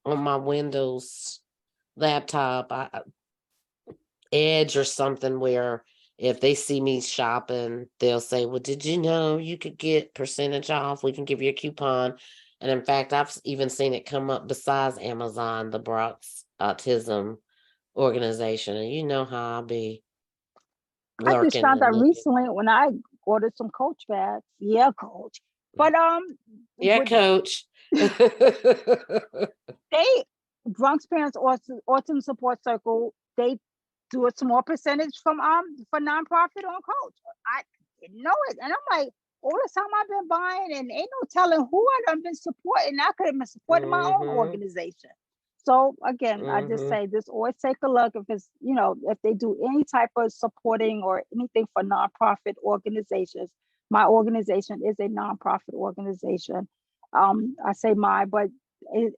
S1: my Windows laptop, Edge or something, where if they see me shopping, they'll say, "Well, did you know you could get percentage off? We can give you a coupon." And in fact, I've even seen it come up besides Amazon, the Bronx Autism Organization, and you know how I'll be
S2: I just
S1: lurking
S2: found
S1: and
S2: out
S1: looking.
S2: recently when I ordered some Coach bags. Yeah, Coach. But
S1: Yeah,
S2: with
S1: coach.
S2: they Bronx Parents Autism Support Circle, they do a small percentage from for nonprofit on Coach. I didn't know it, and I'm like, all the time I've been buying, and ain't no telling who I've been supporting. I could have been supporting my own
S1: Mm-hmm.
S2: organization. So again, I just
S1: Mm-hmm.
S2: say just always take a look if it's if they do any type of supporting or anything for nonprofit organizations. My organization is a nonprofit organization. I say my, but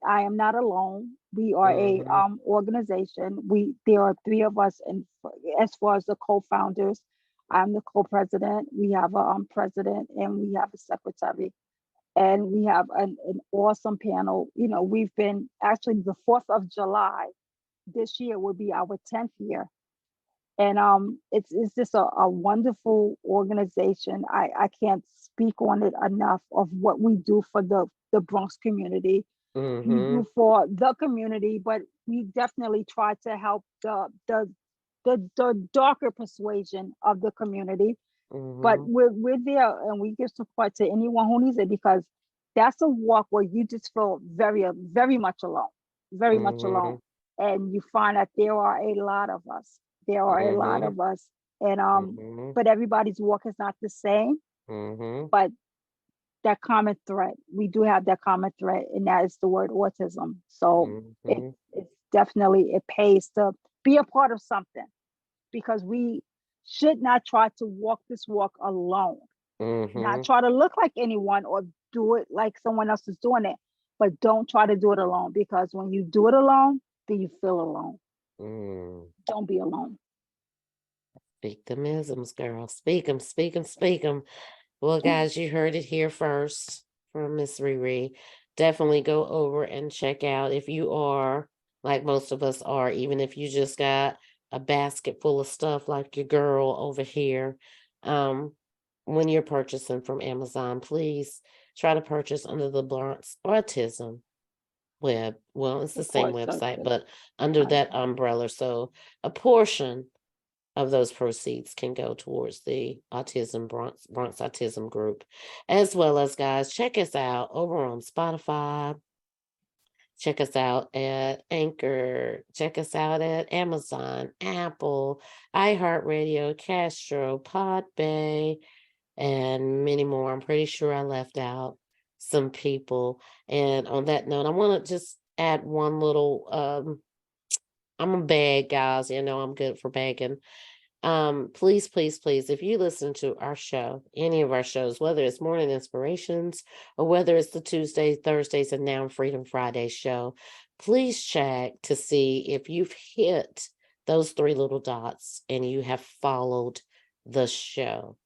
S2: I am not alone. We are a
S1: Mm-hmm.
S2: organization. There are three of us, and as far as the co-founders, I'm the co-president. We have a president, and we have a secretary, and we have an awesome panel. We've been actually the 4th of July this year will be our 10th year, and it's just a wonderful organization. I can't speak on it enough of what we do for the Bronx community. We
S1: Mm-hmm.
S2: do for the community, but we definitely try to help the darker persuasion of the community. But
S1: Mm-hmm.
S2: we're there, and we give support to anyone who needs it, because that's a walk where you just feel very much alone, very much alone,
S1: Mm-hmm.
S2: and you find that there are a lot of us. There are a lot
S1: Mm-hmm.
S2: of us, and
S1: Mm-hmm.
S2: but everybody's walk is not the same.
S1: Mm-hmm.
S2: But that common thread, we do have that common thread, and that is the word autism. So
S1: Mm-hmm.
S2: it's definitely, it pays to be a part of something, because we should not try to walk this walk alone, not
S1: Mm-hmm.
S2: try to look like anyone or do it like someone else is doing it, but don't try to do it alone, because when you do it alone, then you feel alone.
S1: Mm.
S2: Don't be alone.
S1: Speak them isms, girl. Speak them, speak them, speak them. Well, guys, you heard it here first from Miss Riri. Definitely go over and check out if you are, like most of us are, even if you just got a basket full of stuff like your girl over here. Um, when you're purchasing from Amazon, please try to purchase under the Bronx Autism web. Well, it's the same
S2: Support
S1: website,
S2: circle.
S1: but under
S2: Right.
S1: that umbrella. So a portion of those proceeds can go towards the Bronx Autism Group, as well as, guys, check us out over on Spotify. Check us out at Anchor. Check us out at Amazon, Apple, iHeartRadio, Castro, Podbay, and many more. I'm pretty sure I left out some people. And on that note, I want to just add one little I'm a bag, guys. I'm good for bagging. Please, please, please, if you listen to our show, any of our shows, whether it's Morning Inspirations or whether it's the Tuesdays, Thursdays, and now Freedom Friday show, please check to see if you've hit those three little dots and you have followed the show.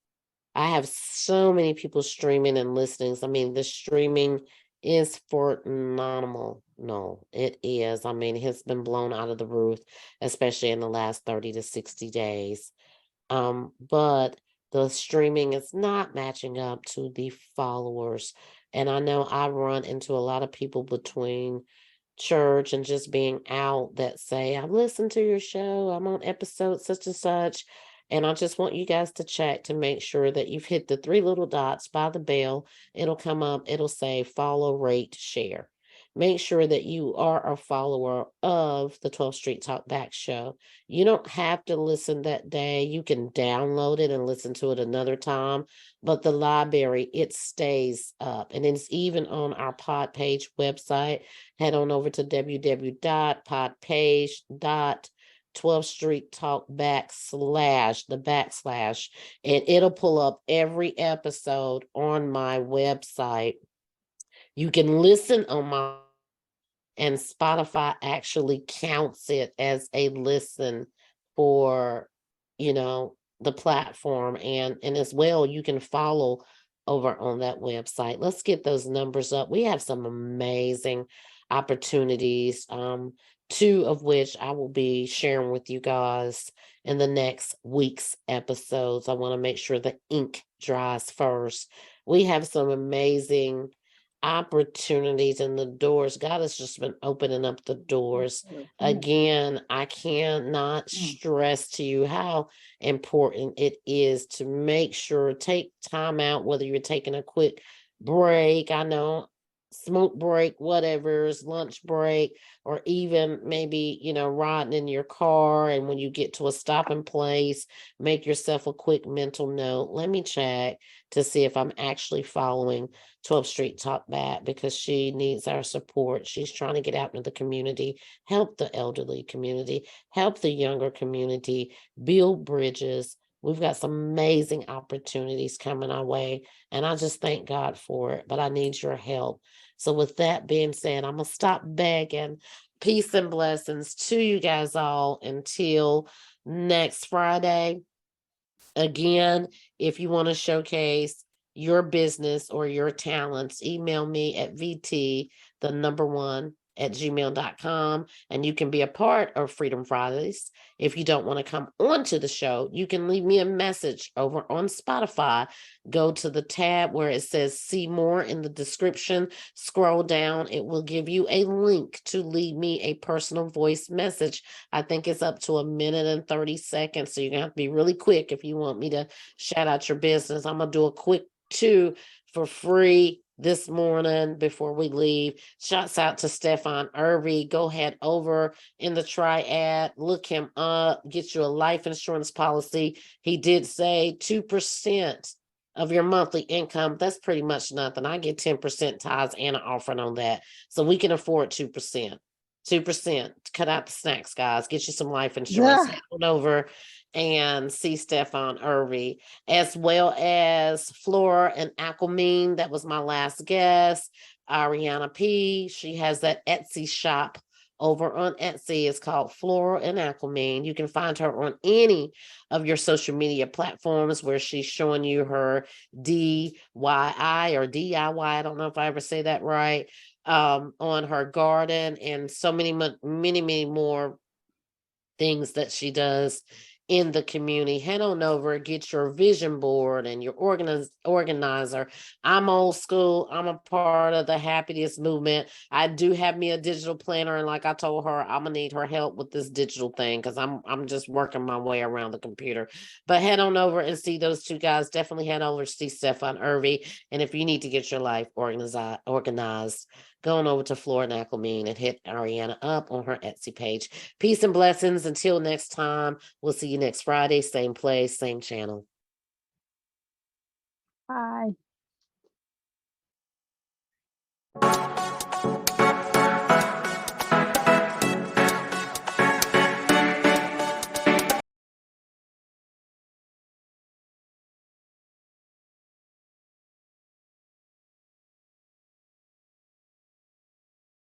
S1: I have so many people streaming and listening. I mean, the streaming is phenomenal. No, it is. I mean, it's been blown out of the roof, especially in the last 30 to 60 days. But the streaming is not matching up to the followers. And I know I run into a lot of people between church and just being out that say, I've listened to your show, I'm on episode such and such. And I just want you guys to check to make sure that you've hit the three little dots by the bell. It'll come up, it'll say follow, rate, share. make sure that you are a follower of the 12 Street Talk Back show. You don't have to listen that day. You can download it and listen to it another time, but the library, it stays up, and it's even on our pod page website. Head on over to www.podpage.12 Street Talk /, and it'll pull up every episode on my website. You can listen on my, and Spotify actually counts it as a listen for, the platform, and as well, you can follow over on that website. Let's get those numbers up. We have some amazing opportunities, two of which I will be sharing with you guys in the next week's episodes. I want to make sure the ink dries first. We have some amazing opportunities and the doors. God has just been opening up the doors. Again, I cannot stress to you how important it is to make sure, take time out, whether you're taking a quick break, I know, smoke break, whatever's lunch break, or even maybe, riding in your car, and when you get to a stopping place, make yourself a quick mental note. Let me check to see if I'm actually following 12th Street Talk Back, because she needs our support. She's trying to get out into the community, help the elderly community, help the younger community, build bridges. We've got some amazing opportunities coming our way, and I just thank God for it, but I need your help. So with that being said, I'm going to stop begging. Peace and blessings to you guys all until next Friday. Again, if you want to showcase your business or your talents, email me at vt1@gmail.com, and you can be a part of Freedom Fridays. If you don't want to come onto the show, you can leave me a message over on Spotify. Go to the tab where it says see more in the description, scroll down, it will give you a link to leave me a personal voice message. I think it's up to 1:30, so you're gonna have to be really quick if you want me to shout out your business. I'm gonna do a quick 2 for free this morning before we leave. Shouts out to Stefan Irby. Go head over in the triad, look him up, get you a life insurance policy. He did say 2% of your monthly income. That's pretty much nothing. I get 10% tithes and an offering on that, so we can afford 2%. 2%. Cut out the snacks, guys. Get you some life insurance. Head on over and see Stefan Irby, as well as Flora and Aquamine. That was my last guest. Ariana P. She has that Etsy shop over on Etsy. It's called Flora and Aquamine. You can find her on any of your social media platforms where she's showing you her DIY or DIY. I don't know if I ever say that right. On her garden, and so many more things that she does in the community. Head on over, get your vision board and your organizer. I'm old school. I'm a part of the happiness movement. I do have me a digital planner, and like I told her, I'm gonna need her help with this digital thing because I'm just working my way around the computer. But head on over and see those two guys. Definitely head over to see Stefan Irby. And if you need to get your life organized, go on over to Flora and Aquamine and hit Ariana up on her Etsy page. Peace and blessings. Until next time, we'll see you next Friday, same place, same channel.
S2: Bye.